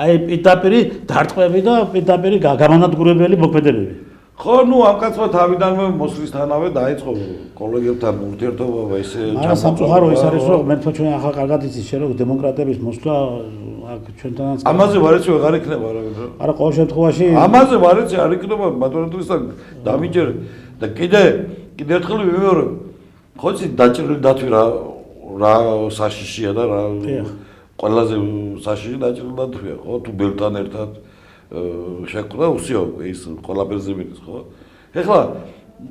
Speaker 1: აი პირდაპირი დარტყმები და პირდაპირი გამანადგურებელი მოქმედებები
Speaker 2: ხო ნუ ამ კაცმა თავიდანვე მოსვლისთანავე დაიწყო კოლეგებთან ურთიერთობა ესე
Speaker 1: მაგრამ სამწუხარო ის არის რომ მე თქვენ ახლა კარგად იცის შე რომ დემოკრატების მოსვლა აქ ჩვენთანაც
Speaker 2: ამაზე ვარიცი ვეღარ იქნება რა
Speaker 1: არა ყოველ შემთხვევაში
Speaker 2: ამაზე ვარიცი არ იქნება ბატონეთისთან დამიჯერე და კიდე ერთხელ ვიმეორებ ხო იცი დაჭრილი დათვი რა საშიშია და რა ყველაზე საშიში დაჭრილი დათვია ხო თუ ბელთან ერთად შეკვდა უსიო ის ყველაფერზე მიდის ხო ეხლა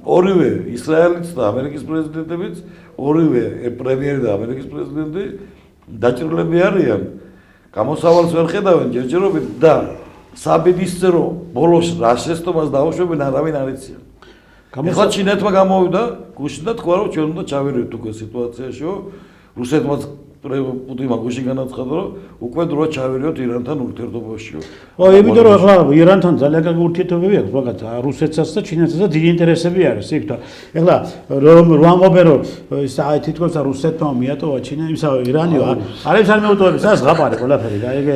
Speaker 2: ორივე ისრაელიც და ამერიკის პრეზიდენტებიც ორივე პრემიერი და ამერიკის პრეზიდენტი დაჭრილები არიან გამოსავალს ვერ ხედავენ ჯერჯერობით და საბედისწერო ბოლოს რა შეცდომას დაუშვებენ არავინ არ იციან ეხლა ჩინეთმა გამოვიდა გუშინ და თქვა რომ ჩვენ უნდა ჩავირევთ უკვე სიტუაციაში რუსეთმაც პუტინმა გუშინ განაცხადა რომ უკვე დროა ჩავირევთ ირანთან ურთიერთობაშიო.
Speaker 1: ხო, იმიტომ რომ ახლა ირანთან ძალიან კარგი ურთიერთობები აქვს, მაგათ რუსეთსაც და ჩინეთსაც და დიდი ინტერესები არის იქ და ეხლა რომ ამბობენ რომ აი თითქოს რუსეთმა მიატოვა ჩინე ისა ირანიო არის არ მეუტოვებს ეს ღაპარი ყველაფერი და ეგ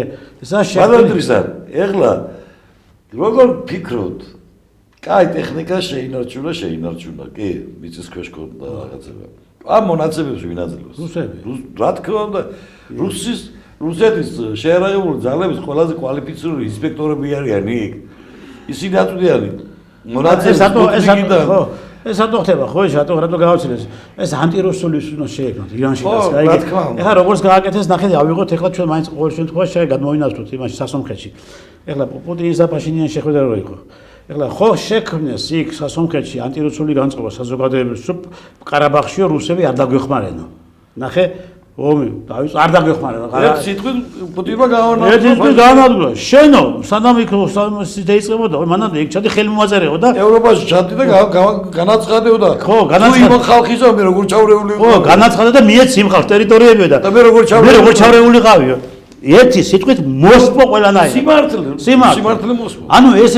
Speaker 1: ესა
Speaker 2: შეგვიძლია ეხლა როგორ ფიქრობთ კაი ტექნიკა შეინარჩუნა კი მიწის ქვეშ ქონდა რაღაცები ამ მონაცემებს ვინ აძლევს?
Speaker 1: რუსები.
Speaker 2: რა თქმა უნდა, რუსეთის შეერაღებული ძალების ყველაზე კვალიფიციური ინსპექტორები არიან იქ. ისინი აწვდიან მონაცემებს
Speaker 1: ეს რატო ხდება ხო ეს რატო გავაცილეს ეს ანტირუსული უნდა შეექმნათ ირანში ეხლა როგორც გააკეთეს ნახეთ ავიღოთ ეხლა ჩვენ მაინც ყოველ შემთხვევაში გადმოვინაცვლოთ იმაში სასომხეთში ეხლა პუტინის და პაშინიანის შეხვედრა რო იყო ეხლა ხო შექმნეს იქ სასომხეთში ანტირუსული განწყობა საზოგადოების ყარაბაღშიო რუსები არ დაგვეხმარენო ნახე ომი დავიც არ დაგვეხმარება
Speaker 2: ერთ სიტყვით პუტინმა გაანადგურა
Speaker 1: ერთ სიტყვით გაანადგურა შენო სანამ იქ დაიწყებოდა მანამდე იქ ჩადი ხელი მოაწერეო და
Speaker 2: ევროპაში ჩადი და განაცხადებოდა
Speaker 1: ხო განაცხადა
Speaker 2: იმ ხალხისა მე როგორ ჩავრეული
Speaker 1: ხო განაცხადა და მიეც იმ ხალხს ტერიტორიებია და
Speaker 2: მე როგორ
Speaker 1: ჩავრეული ყავიო ერთი სიტყვით მოსპო ყველანაირად
Speaker 2: სიმართლე მოსპო
Speaker 1: ანუ ეს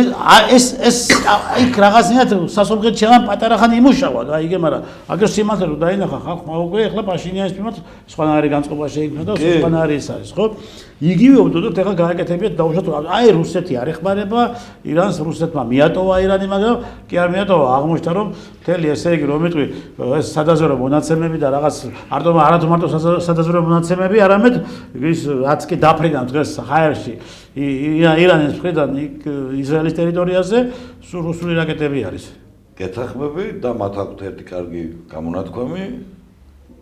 Speaker 1: იქ რაღაცნაირად სასომხეთში ამ პატარა ხანი იმუშავა და იგე მაგრამ აგერ სიმართლე რომ დაინახა ხალხმა უკვე ეხლა პაშინიანის მიმართ სხვანაირი განწყობა შეიქმნა და სხვანაირი ის არის ხო იგივე ვთქვათ ეხლა გააკეთებიათ დაუშვათ აი რუსეთი არ ეხმარება ირანს რუსეთმა მიატოვა ირანი მაგრამ კი არ მიატოვა აღმოჩნდა რომ მთელი ესე იგი რომ მეტყვი ეს სადაზვერვო მონაცემები და რაღაც არათუ მარტო სადაზვერვო მონაცემები არამედ ის რაც კი დაფრინდა დღეს ჰაერში ირანის მხრიდან ისრაელის ტერიტორიაზე სულ რუსული რაკეტები არის
Speaker 2: გეთახმები და მათ აქვთ ერთი კარგი გამონათქვამი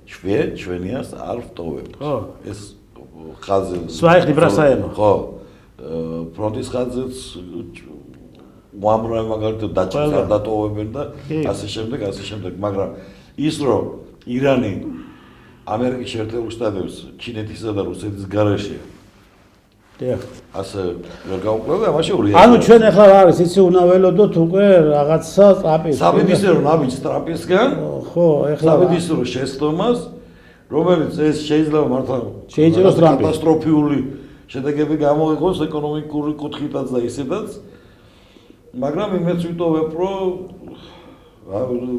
Speaker 2: ჩვენიას არ ვტოვებთ ეს ხაზი
Speaker 1: სვაიხი ბრასაემა
Speaker 2: ხო ფრონტის ხაზიც უამრავი მაგალითად დაჭერს არ დატოვებენ და ასე შემდეგ მაგრამ ის რომ ირანი ამერიკის შეერთებული შტატების ჩინეთისა და რუსეთის გარეშეა
Speaker 1: დიახ
Speaker 2: ასე ვერ გავუკლებ და მაშინ ორი
Speaker 1: ანუ ჩვენ ახლა რა არის იცი უნდა ველოდოთ უკვე რაღაცა ტრამპის
Speaker 2: საბედისწერო ნაბიჯს ტრამპისგან
Speaker 1: ხო ახლა
Speaker 2: საბედისწერო შეცდომას რომელიც ეს შეიძლება მართლა
Speaker 1: შეიჭეროს ტრამპი
Speaker 2: კატასტროფიული შედეგები გამოიღოს ეკონომიკური კუთხითაც და ისედაც მაგრამ იმეც ვიტოვებ რომ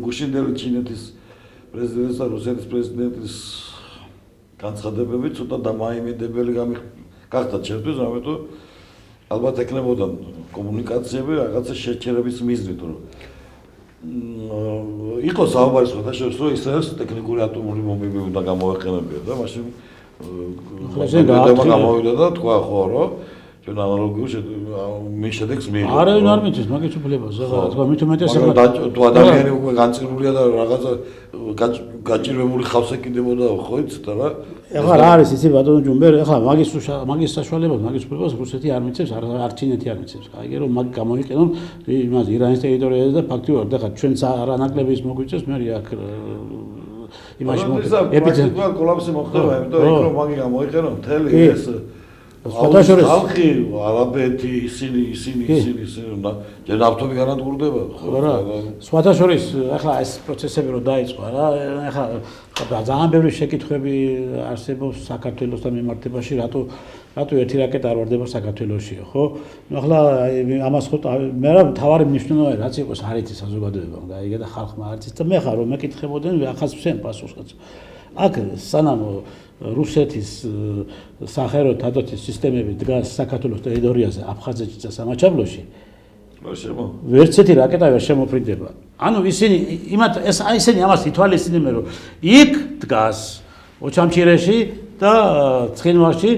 Speaker 2: გუშინდელი ჩინეთის პრეზიდენტის და რუსეთის პრეზიდენტის განცხადებები ცოტა დამაიმედებელი გახდა ჩემთვის, ამიტომ ალბათ ეკნებოდა კომუნიკაციები რაღაცა შეჩერების მიზნით, რომ იყო საუბარი სხვადასხვა რომ ისრაელს ტექნიკური ატომური ბომბები უნდა გამოეყენებინა და მაშინ გამოვიდა და თქვა ხო რომ ჩვენ ანალოგიურ შედეგს მიიღო.
Speaker 1: არა, არ მიწის მაგის უფლებას, რა მით უმეტეს
Speaker 2: თუ ადამიანი უკვე განწირულია და რაღაცა გაჭირვებული ხავს ეკიდებოდა ხო იცით რა.
Speaker 1: ეხლა რა არის იცი ბატონო ჯუმბერ, ეხლა მაგის საშუალებას, მაგის უფლებას რუსეთი არ მიწევს, არ ჩინეთი არ მიწევს. კაიგე რომ მაგ გამოიყენონ იმას ირანის ტერიტორიაზე და ფაქტიურად და ხა ჩვენც არა ნაკლები ის მოგვიწევს, მე აქ იმაში
Speaker 2: ეპიცენტრი კოლაფსი მოხდება, იმიტომ იქ რომ მაგი გამოიყენონ მთელი ეს
Speaker 1: სხვადასხვა
Speaker 2: ხალხი არაბეთი ისინი და ჯერ ავტომი განადგურდება
Speaker 1: ხო რა სხვადასხვა ახლა ეს პროცესები რო დაიწყო რა ახლა ძალიან ბევრი შეკითხვები არსებობს საქართველოსთან მიმართებაში რატო ერთი რაკეტა არ ვარდება საქართველოსშიო ხო ახლა ამას ხო მე რა თავარი მნიშვნელოვანი რაც იყოს არ იცის საზოგადოებამ და იგე და ხალხმა არ იცის და მე ხარ რომ მეკითხებოდნენ ახაც ვსენ პასუხსაც აქ სანამ რუსეთის სახერო თადოთის სისტემები დგას საქართველოს ტერიტორიაზე აფხაზეთში და სამაჩაბლოში ვერც ერთი რაკეტა ვერ შემოფრინდება ანუ ისინი ისინი ამას ითვალისწინებენ რომ იქ დგას ოჩამჩირეში და ცხინვალში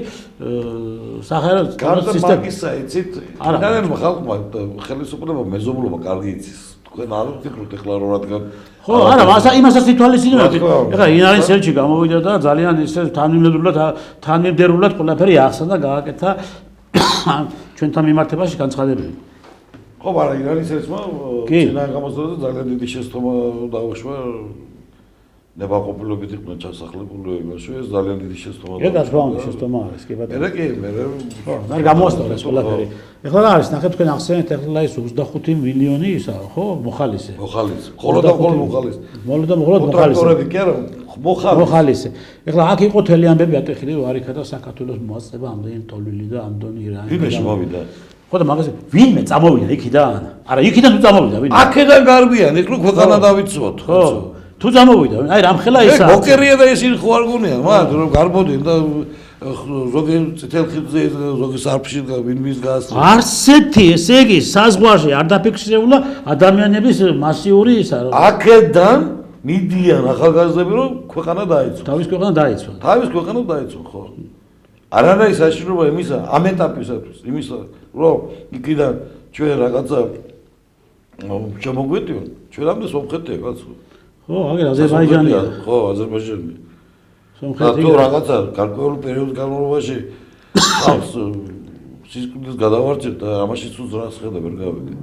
Speaker 1: სახერო
Speaker 2: სისტემისა იცით ინანელმა ხალხმა ხელისუფლება მეზობლობა კარგი იცის თქვენ არ ვფიქრობთ ეხლა რომ რადგან
Speaker 1: ხო არა იმასაც ითვალისწინებთ ეხლა ინარის ელჩი გამოვიდა და ძალიან ისე თანმიმდევრულად ყველაფერი ახსნა გააკეთა ჩვენთან მიმართებაში განცხადებები
Speaker 2: ხო მაგრამ ინარის ელჩმა წინა გამოსვლაზე ძალიან დიდი შეცდომა დაუშვა ნებაყოფლობით იყვნენ ჩასახლებული იმაში ეს ძალიან დიდი შეცდომა
Speaker 1: და რა თქმა უნდა შეცდომა არის კი ბატონო
Speaker 2: მე
Speaker 1: ხო და გამოსწორეს ყველაფერი ეხლა რა არის ნახეთ თქვენ ახსენეთ ეხლა ის 25 მილიონი ისა ხო მოხალისე
Speaker 2: მხოლოდ მოხალისე
Speaker 1: მოხალისე
Speaker 2: კი არა
Speaker 1: მოხალისე ეხლა აქ იყო თელი ამბები ატეხილი რომ არ იქა და საქართველოს მოაწება ამდენი ტოლვილი და ამდენი ირანი
Speaker 2: ვინმე მოვიდა
Speaker 1: ხო და მაგაზე ვინმე წამოვიდა იქიდან არა იქიდან თუ წამოვიდა ვინმე
Speaker 2: აქედან გარბიან იქ რო ქვეყანა დავიცვოთ
Speaker 1: ხო თუ წამოვიდა აი რამხელა ისა
Speaker 2: მოკერია და ისინი ხო არ გონია მათ რომ გარბოდნენ და ზოგი წითელ ხიდზე ზოგი სარფში ვინმის გას
Speaker 1: არსეთი ესე იგი საზღვარში არ დაფიქსირებულა ადამიანების მასიური ისა რომ
Speaker 2: აქედან მიდიან ახალგაზრდები რომ ქვეყანა დაიცვა
Speaker 1: თავის ქვეყანა
Speaker 2: დაიცვა ხო არანაირი საშიშროება იმისა ამ ეტაპისათვის იმისა რომ იქიდან ჩვენ რაღაცა შემოგვეტიო, ჩვენამდე სომხეთია კაცო.
Speaker 1: ხო, აგერ აზერბაიჯანია.
Speaker 2: ხო, აზერბაიჯანი.
Speaker 1: სომხეთი.
Speaker 2: თუ რაღაცა გარკვეულ პერიოდის განმავლობაში ხალხს სისკვდილს გადავარჩევთ და ამაში სულ რას ხედა ვერ გავიგე.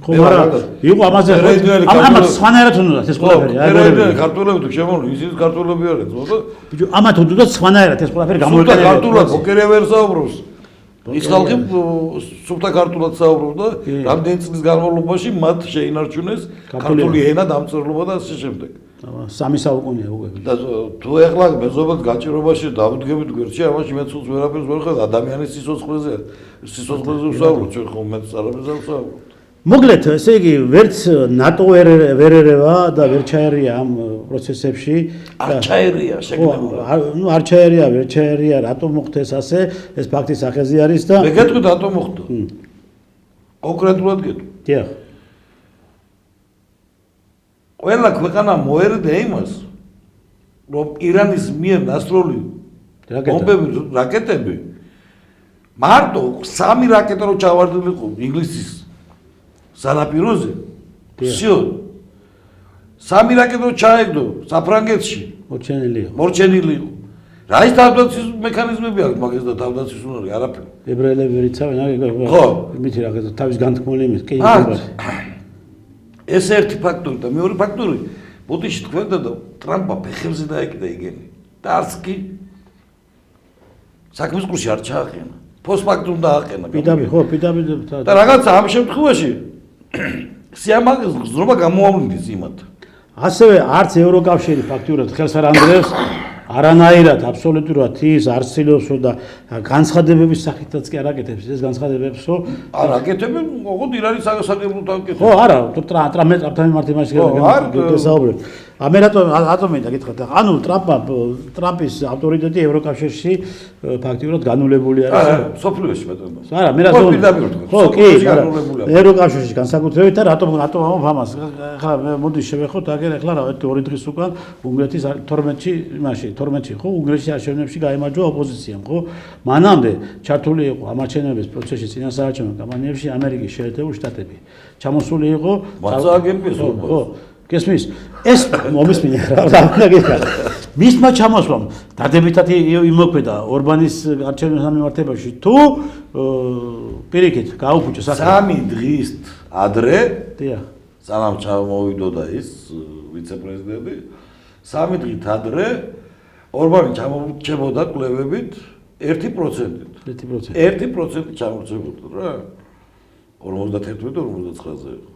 Speaker 1: ხო, მაგრამ იყო ამაზე ამათ სხვანაირად უნდა ეს ყველაფერი.
Speaker 2: აი, ქართველები თუ შემოვლენ, ისინი ქართველები არიან, ხო?
Speaker 1: ბიჭო, ამათ უნდა სხვანაირად ეს ყველაფერი
Speaker 2: გამოიყენება. ქართულად ბოკერია ვერ საუბრობს. ის ხალხი სულთა ქართულად საუბრობს და რამდენი წლის განმავლობაში მათ შეინარჩუნეს ქართული ენა, დამწერლობა და ასე შემდეგ.
Speaker 1: სამი საუკუნეა უკვე.
Speaker 2: და თუ ეხლა მეზობად გაჭირობაში დავდგებით გვერდში, ამაში მე სულს ვერაფერს ვერ ხედავ, ადამიანის სიცოცხლეზე ვსაუბრობ, ჩვენ ხომ მე წარაბეზე ვსაუბრობ.
Speaker 1: მოკლედ, ესე იგი, ვერც ნატო ვერ ერევა და ვერ ჩაერია ამ პროცესებში.
Speaker 2: არ ჩაერია შეგნებულად.
Speaker 1: ნუ არ ჩაერია, ვერ ჩაერია, რატომ მოხდა ეს ასე? ეს ფაქტი სახეზე არის და
Speaker 2: მე გეტყვი რატომ მოხდა? კონკრეტულად გეტყვი.
Speaker 1: დიახ.
Speaker 2: ყველა ქვეყანა მოერიდა იმას, რომ ირანის მიერ დასრული ბომბები, რაკეტები მარტო 3 რაკეტა რო ჩავარდნილიყო ინგლისის სანაპიროზე. всё. 3 რაკეტა რო ჩაეგდო საფრანგეთში. მორჩენილი იყო. რა ის თავდაცვის მექანიზმები აქვს მაგას და თავდაცვის უნარი არაფერი.
Speaker 1: ებრაელები ვერ იცავენ,
Speaker 2: ხო,
Speaker 1: მითი რაღაცა თავის განთქმული იმის, კი.
Speaker 2: ეს ერთი ფაქტორი და მეორე ფაქტორი ბოდიში თქვენდა და ტრამპა ფეხებზე დაეკიდა იგენი და არც კი საქმის კურსი არ ჩააყენა. პოსტფაქტუმ დააყენა.
Speaker 1: პირდაპირ ხო, პირდაპირ
Speaker 2: და რაღაცა ამ შემთხვევაში სიამაყის გზნობა გამოავლინის იმათ.
Speaker 1: ასევე არც ევროკავშირი ფაქტიურად ხელს არ ანდრევს არანაირად აბსოლუტურად ის არ ცდილობს და განცხადებების სახითაც კი არ აკეთებს ეს განცხადებებსო
Speaker 2: არ აკეთებენ ოღონდ ირანის საგასაგებლოდ აკეთებს
Speaker 1: ხო არა ტრამპთან მიმართ იმაში გესაუბრებ მე რატომ მინდა გითხრათ ანუ ტრამპის ავტორიტეტი ევროკავშირში ფაქტიურად განულებული არის
Speaker 2: სოფლიოში მეტყვი
Speaker 1: არა მე რატომ ხო კი ევროკავშირში განსაკუთრებით და რატომ ამას ახლა მოდი შევეხოთ აგერ ახლა რა 2 დღის უკან უნგრეთის 12-ში იმაში 12-ში ხო უნგრეთის არჩევნებში გაიმარჯვა ოპოზიციამ ხო მანამდე ჩართული იყო ამარჩევნების პროცესში წინასაარჩევნო კამპანიებში ამერიკის შეერთებული შტატები ჩამოსული იყო
Speaker 2: მაცაგებია
Speaker 1: ხო გესმის ეს მომისმინე რა უნდა გითხრათ მისმა ჩამოსვლამ დადებითად იმოქმედა ორბანის არჩევნების მიმართებაში თუ პირიქით გაუფუჭა
Speaker 2: სამი დღის ადრე
Speaker 1: დიახ
Speaker 2: სანამ ჩამოვიდოდა ის ვიცე-პრეზიდენტი სამი დღით ადრე ორბანი ჩამორჩებოდა კვლევებით 1%-ით 1% ჩამორჩებოდა რა 51 და 59-ზე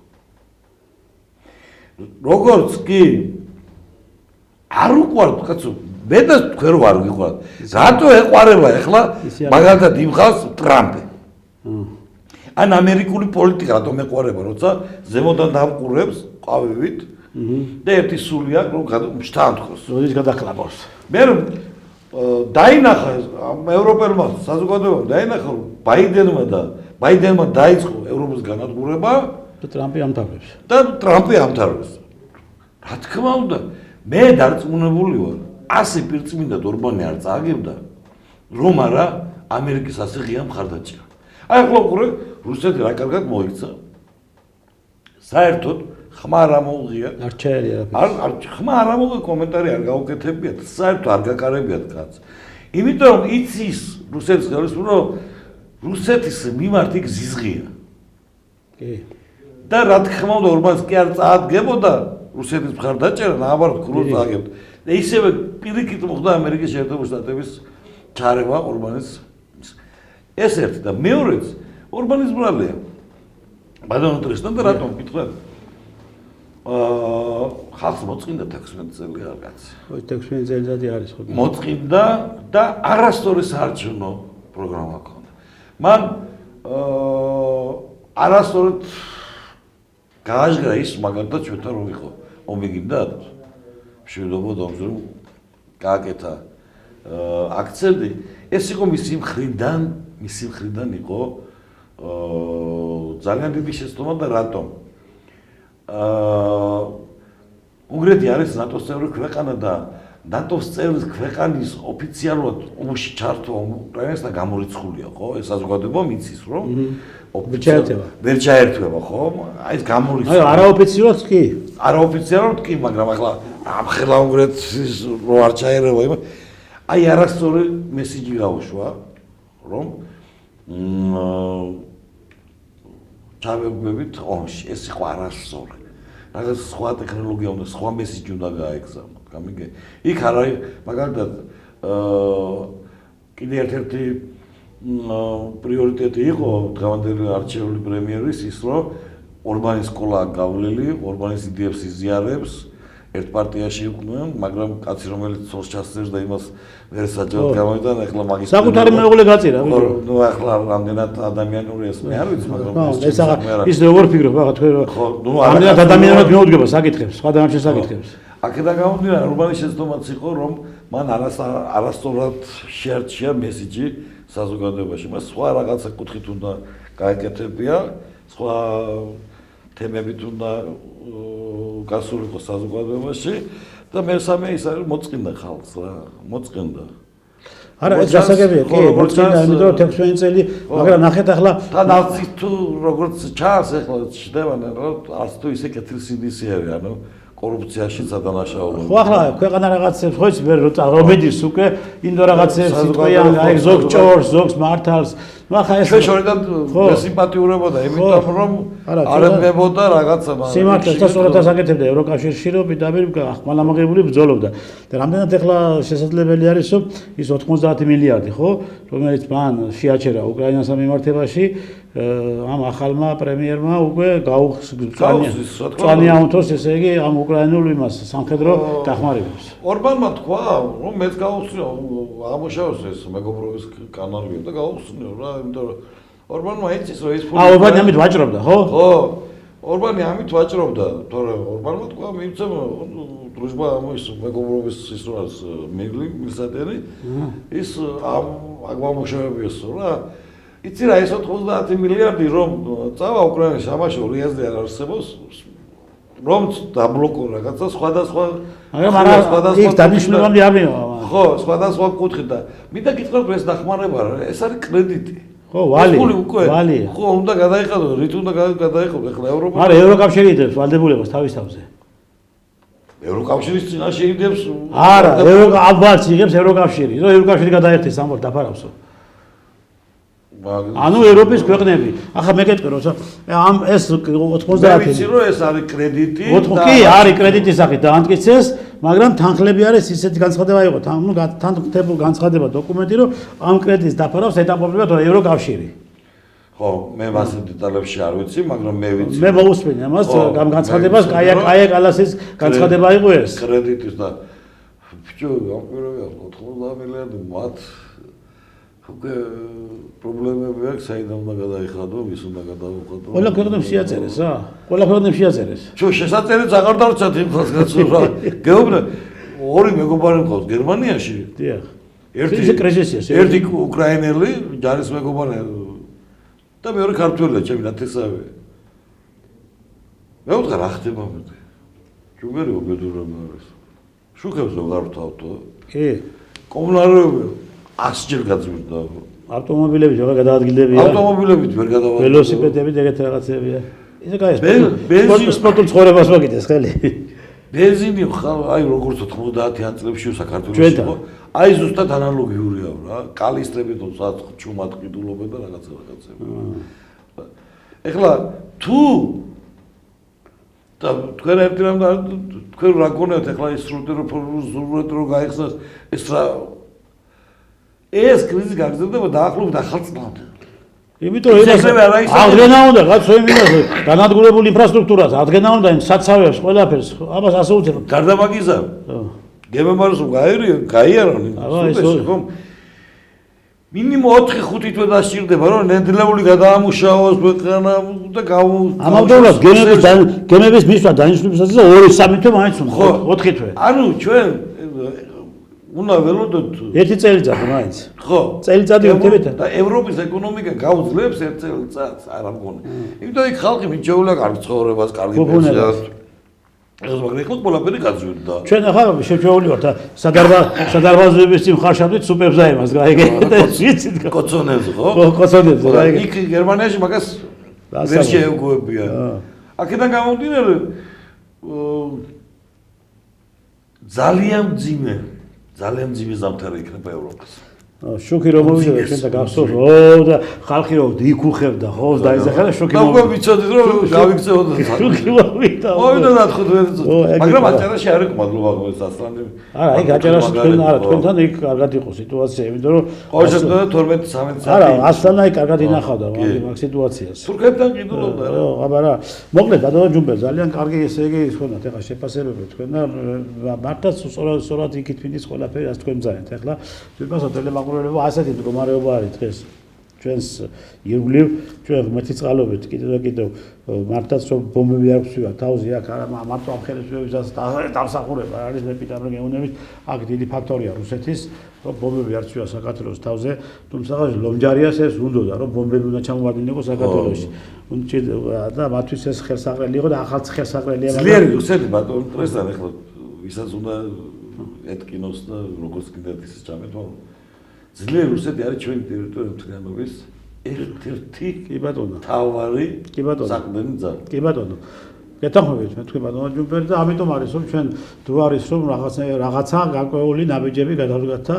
Speaker 2: როგორც კი არ უყვართ კაცო მე და თქვენ რო არ გიყვართ რატო ეყვარება ახლა მაგალითად იმ ხალხს ტრამპი ან ამერიკული პოლიტიკა რატომ ეყვარება როცა ზემოდან დამყურებს ყავივით და ერთი სული აქვს რომ შთანთქოს
Speaker 1: როდის გადაკლაპოს
Speaker 2: მე დაინახა ევროპელმა საზოგადოებამ დაინახა რომ ბაიდენმა დაიწყო ევროპის განადგურება
Speaker 1: და ტრამპი
Speaker 2: ამთავრებს. რა თქმა უნდა, მე დარწმუნებული ვარ, ასე პირწმინდად ორბანი არ წააგებდა, რომ არა ამერიკის ასე ღია მხარდაჭერა. აი ახლა უყურე, რუსეთი რა კარგად მოიქცა. საერთოდ ხმა არ ამოუღია.
Speaker 1: არ ჩაერია.
Speaker 2: ხმა არ ამოუღია კომენტარი არ გაუკეთებიათ, საერთოდ არ გაკარებიათ კაც. იმიტომ რომ იცის რუსეთის ხელისუფლება, რუსეთის მიმართ იქ ზიზღია.
Speaker 1: კი.
Speaker 2: და რა თქმა უნდა ორბანს კი არ წაადგებოდა რუსეთის მხარდაჭერა, ნაბარად ქრუს წააგებდა. და ისევე პირიქით მოხდა ამერიკის შეერთებული შტატების ჩარევა ორბანის ეს ერთი და მეორეც ორბანის ბრალია. ბადონ ტრესტან და რატომ გითხრათ? ხალხს მოწყინდა 16 წელი არ კაცი.
Speaker 1: ხო 16 წელიწადი არის ხო?
Speaker 2: მოწყინდა და არასწორი საარჩევნო პროგრამა ჰქონდა. მან არასწორად გააჟღერა ის მაგალითად ჩვენთან რომ იყო ომი გინდა მშვიდობა ომზე რომ გააკეთა აქცენტი ეს იყო მისი მხრიდან იყო ძალიან დიდი შეცდომა და რატომ უნგრეთი არის ნატოს წევრი ქვეყანა და ნატოს წევრის ქვეყნის ოფიციალურად ომში ჩართვა უკრაინასთან გამორიცხულია, ხო? ეს საზოგადოება მიცის, რომ ვერ ჩაერთვება, ხო? აი ეს გამორიცხულია.
Speaker 1: აი არაოფიციალურად კი.
Speaker 2: არაოფიციალურად კი, მაგრამ ახლა ამ ხელოვნურეთის რო არ ჩაერევა, აი არასწორი მესიჯი გაუშვა, რომ ჩავეგმებით ომში, ეს იყო არასწორი. რაღაც სხვა ტექნოლოგია უნდა, სხვა მესიჯი უნდა გაეგზავნო. გამიგე. იქ არა, მაგალითად, კიდე ერთ-ერთი პრიორიტეტი იყო დღევანდელი არჩეული პრემიერის ის, რომ ორბანის სკოლა გავლილი, ორბანის იდეებს იზიარებს, ერთ პარტიაში იყვნენ, მაგრამ კაცი რომელიც ცოლს ჩასწევს და იმას ვერ საჯაროდ გამოვიდა, ახლა მაგის
Speaker 1: საკუთარი მეუღლე გაწირა.
Speaker 2: ნუ ახლა რამდენად ადამიანური ეს მე არ ვიცი, მაგრამ
Speaker 1: ეს აღარ ის როგორ ფიქრობ, ახლა თქვენ რამდენად ადამიანურად მეუდგება საკითხებს, სხვა დანარჩენ საკითხებს.
Speaker 2: აქედან გამომდინარე, ორბანის შეცდომაც იყო, რომ მან არასწორად შეარჩია მესიჯი საზოგადოებაში. მას სხვა რაღაცა კუთხით უნდა გაეკეთებია, სხვა თემებით უნდა გასულიყო საზოგადოებაში და მესამე ის არის მოწყინდა ხალხს რა, მოწყინდა.
Speaker 1: არა, ეს გასაგებია, კი, მოწყინდა, იმიტომ რომ 16 წელი, მაგრამ ნახეთ ახლა
Speaker 2: თან არც თუ როგორც ჩანს ახლა ჩდებიან, რომ არც თუ ისე კეთილსინდისი არის, ანუ კორუფციაში სადანაშაულო.
Speaker 1: ხო ახლა ქვეყანა რაღაცებს ხო იცი ვერ რომედის უკვე ინდო რაღაცებს სიტყვიან, აი ზოგ ჭორს, ზოგს მართალს. ნუ ახლა ეს
Speaker 2: შორიდან სიმპათიურებოდა, იმიტომ რომ არ ემგებოდა რაღაცა მაგრამ
Speaker 1: სიმართლეს და სწორად ასაკეთებდა ევროკავშირში რომ პირდაპირ ხმალამაღლებული ბრძოლობდა. და რამდენად ახლა შესაძლებელი არის რომ ის 90 მილიარდი ხო, რომელიც მან შეაჩერა უკრაინას მიმართებაში ამ ახალმა პრემიერმა უკვე წვანიაუნთოს ესე იგი ამ უკრაინულ იმას სამხედრო დახმარებებს.
Speaker 2: ორბანმა თქვა რომ მეც გაუხსნიო ამუშავოს ეს მეგობრობის კანალი და გაუხსნიო რა იმიტომ რომ ორბანმა იცის რომ ეს
Speaker 1: ორბანი ამით ვაჭრობდა ხო?
Speaker 2: ხო ორბანი ამით ვაჭრობდა თორემ ორბანმა თქვა მივცემ დროშბა ამის მეგობრობის ის რო არის მილსადენი ის ამ აღმოშავებიესო რა იცი რა ეს 90 მილიარდი რომ წავა უკრაინაში ამაში 200-ზე არ არსებობს რომ დაბლოკო რაღაცა სხვადასხვა
Speaker 1: მაგრამ არა იქ დანიშნულებამდე არ მივა
Speaker 2: ხო სხვადასხვა კუთხით და მინდა გითხრათ ეს დახმარება ეს არის კრედიტი
Speaker 1: ხო ვალი
Speaker 2: ხო უნდა გადაიყადო რით უნდა გადაიყადო ახლა ევროპა
Speaker 1: არა ევროკავშირი იდებს ვალდებულებას თავის თავზე
Speaker 2: ევროკავშირის წინაშე იდებს
Speaker 1: არა ალბათ იღებს ევროკავშირი რომ ევროკავშირი გადაერთეს ამ დაფარავსო ანუ ევროპის ქვეყნები. ახლა მე გეტყვი რომ ამ ეს 90
Speaker 2: ვიცი რომ ეს არის კრედიტი
Speaker 1: და კი არის კრედიტის სახით დაამტკიცეს, მაგრამ თანხლები არის ისეთი განცხადება იყო, თან ხდებულ განცხადება დოკუმენტი რომ ამ კრედიტის დაფარავს ეტაპობრივად ევროკავშირი.
Speaker 2: ხო, მე მასე დეტალებში არ ვიცი, მაგრამ მე ვიცი.
Speaker 1: მე მოусმინე ამას, ამ განცხადებას კაია კალასის განცხადება იყო ეს.
Speaker 2: კრედიტის და ბიჭო, ამ პირობია 90 მილიარდი მათ უკვე პრობლემები აქვს, საიდან უნდა გადაიხადო, ვის უნდა გადაუხადო.
Speaker 1: ყველა ქვეყნებს შეაწერეს რა. ყველა ქვეყნებს შეაწერეს.
Speaker 2: შესაწერეთ აღარ დარჩათ იმ ხალხს რა. გეუბნე ორი მეგობარი მყავს გერმანიაში.
Speaker 1: დიახ. ერთი კრიზისია.
Speaker 2: ერთი უკრაინელი, ჯარის მეგობარი და მეორე ქართველია, ჩემი ნათესავი. მე ვთქვა რა ხდება მე. ჯუგერი უბედურება არის. შუქებს რომ გართავთო.
Speaker 1: კი.
Speaker 2: კომუნალურები 100-ჯერ გაძვირდა.
Speaker 1: ავტომობილები ჯერ გადაადგილდებია.
Speaker 2: ავტომობილებით ვერ გადავალ.
Speaker 1: ველოსიპედები ეგეთ რაღაცებია. ისე კაი სპორტულ ცხოვრებას მოგიდეს ხელი.
Speaker 2: ბენზინი აი როგორც 90-იან წლებში საქართველოში იყო. აი ზუსტად ანალოგიურია რა. კალისტრები თუ ჩუმად ყიდულობენ და რაღაცები. ეხლა თუ და თქვენ ერთი რამ და თქვენ რა გონიათ ეხლა ის სრუტე რო გაიხსნას ეს რა ეს კრიზისი გაგრძელდება დაახლოებით ახალ წლამდე.
Speaker 1: იმიტომ აღდგენა უნდა კაცო იმას განადგურებული ინფრასტრუქტურას, აღდგენა უნდა იმ საცავებს, ყველაფერს, ამას ასე უწევთ.
Speaker 2: გარდა მაგისა. გემებარს გაიარონ სუპერში ხომ? მინიმუმ 4-5 თვე დასჭირდება რომ ნედლეული გადაამუშავოს ქვეყანა და
Speaker 1: ამავდროულად გემების მისვლა დანიშნულებისას 2-3 თვე მაინც უნდა 4 თვე.
Speaker 2: ანუ ჩვენ უნდა ველოდოთ
Speaker 1: ერთი წელიწადი მაინც.
Speaker 2: ხო.
Speaker 1: წელიწადი ვეთებეთ
Speaker 2: და ევროპის ეკონომიკა გაუძლებს ერთ წელიწადს, არ ამგონი. იმიტომ იქ ხალხი მიჩეულა კარგ ცხოვრებას, კარგი პენსიას. მაგრამ ეხლა ყველაფერი გაძვირდა.
Speaker 1: ჩვენ ახლა შეჩეული ვართ სადარბაზოების წინ ხარშავდით სუპერზე იმას რა ეგ ვიცით
Speaker 2: კოცონებზე ხო?
Speaker 1: ხო კოცონებზე რა ეგ
Speaker 2: იქ გერმანიაში მაგას ვერ შეეგუებიან. აქედან გამომდინარე ძალიან მძიმე ზამთარი იქნება ევროპას.
Speaker 1: შოქი რომ მოვიდა ჩვენ და გახსოვს და ხალხი რომ იქუხებდა ხო დაიზახა შოქი
Speaker 2: მოვიდა. და ვიცოდით რომ გავიქცეოდა
Speaker 1: შოქი მოვიდა.
Speaker 2: მოვიდა მაგრამ აჭარაში არ იყო მადლობა ეს ასლანი.
Speaker 1: არა იქ აჭარაში თქვენთან იქ კარგად იყო სიტუაცია იმიტომ რომ
Speaker 2: ყოველ შემთხვევაში 12-13 საათი.
Speaker 1: არა ასლანა იქ კარგად ინახავდა მაგ სიტუაციას.
Speaker 2: თურქებთან კიდულობდა რა.
Speaker 1: აბა რა მოკლედ ბატონო ჯუმბერ ძალიან კარგი ესე იგი თქვენათ ეხლა შეფასებები თქვენ და მართლაც სწორად იქით მინდის ყველაფერი რაც თქვენ ძალიან ეხლა თვითონ ტელემაგურელობა ასეთი მდგომარეობა არის დღეს ჩვენს ირგვლივ ჩვენ ღმერთის წყალობით კიდევ მართლაც რომ ბომბები არ გვსვია თავზე აქ არა მარტო ამ ხელისუფლებისას დამსახურება არის მეპიტამრე გეუნების აქ დიდი ფაქტორია რუსეთის რომ ბომბები არ სვია საქართველოს თავზე თუმცა ლომჯარიას ეს უნდოდა რომ ბომბები უნდა ჩამოვარდინებო საქართველოში და მათთვის ეს ხელსაყრელი იყო და ახალ ხელსაყრელია
Speaker 2: ძლიერი რუსეთი ბატონო დღესთან ეხლა ვისაც უნდა ეთკინოს და როგორც კიდევ ის ჩამეთვალო ძლიერი რუსეთი არის ჩვენი ტერიტორიული მთლიანობის ერთ-ერთი
Speaker 1: კი ბატონო
Speaker 2: თავარი
Speaker 1: კი ბატონო
Speaker 2: საყრდენი ძაღლი
Speaker 1: კი ბატონო გეთანხმებით მე თქვენ ბატონო ჯუმბერი და ამიტომ არის რომ ჩვენ თუ არის რომ რაღაცა გაკვეული ნაბიჯები გადავდგათ და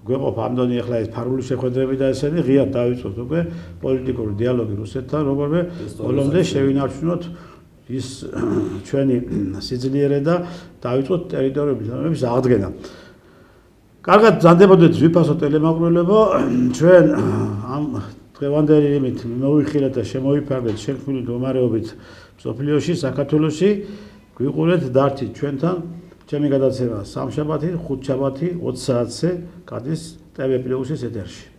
Speaker 1: გვეყოფ ამდენი ახლა ეს ფარული შეხვედრები და ესენი ღიად დავიწყოთ უკვე პოლიტიკური დიალოგი რუსეთთან როგორმე ბოლომდე შევინარჩუნოთ ის ჩვენი სიძლიერე და დავიწყოთ ტერიტორიების აღდგენა კარგად ზანდებოდეთ ვიფასო ტელემაგურელობა ჩვენ ამ დღევანდელი იმით მოვიხილეთ და შემოვიფარგლეთ შექმნილი მდგომარეობით სოფლიოში საქართველოში გვიყურეთ დართით ჩვენთან ჩემი გადაცემა სამშაბათი 5 20 საათზე გადის TV+-ის ეთერში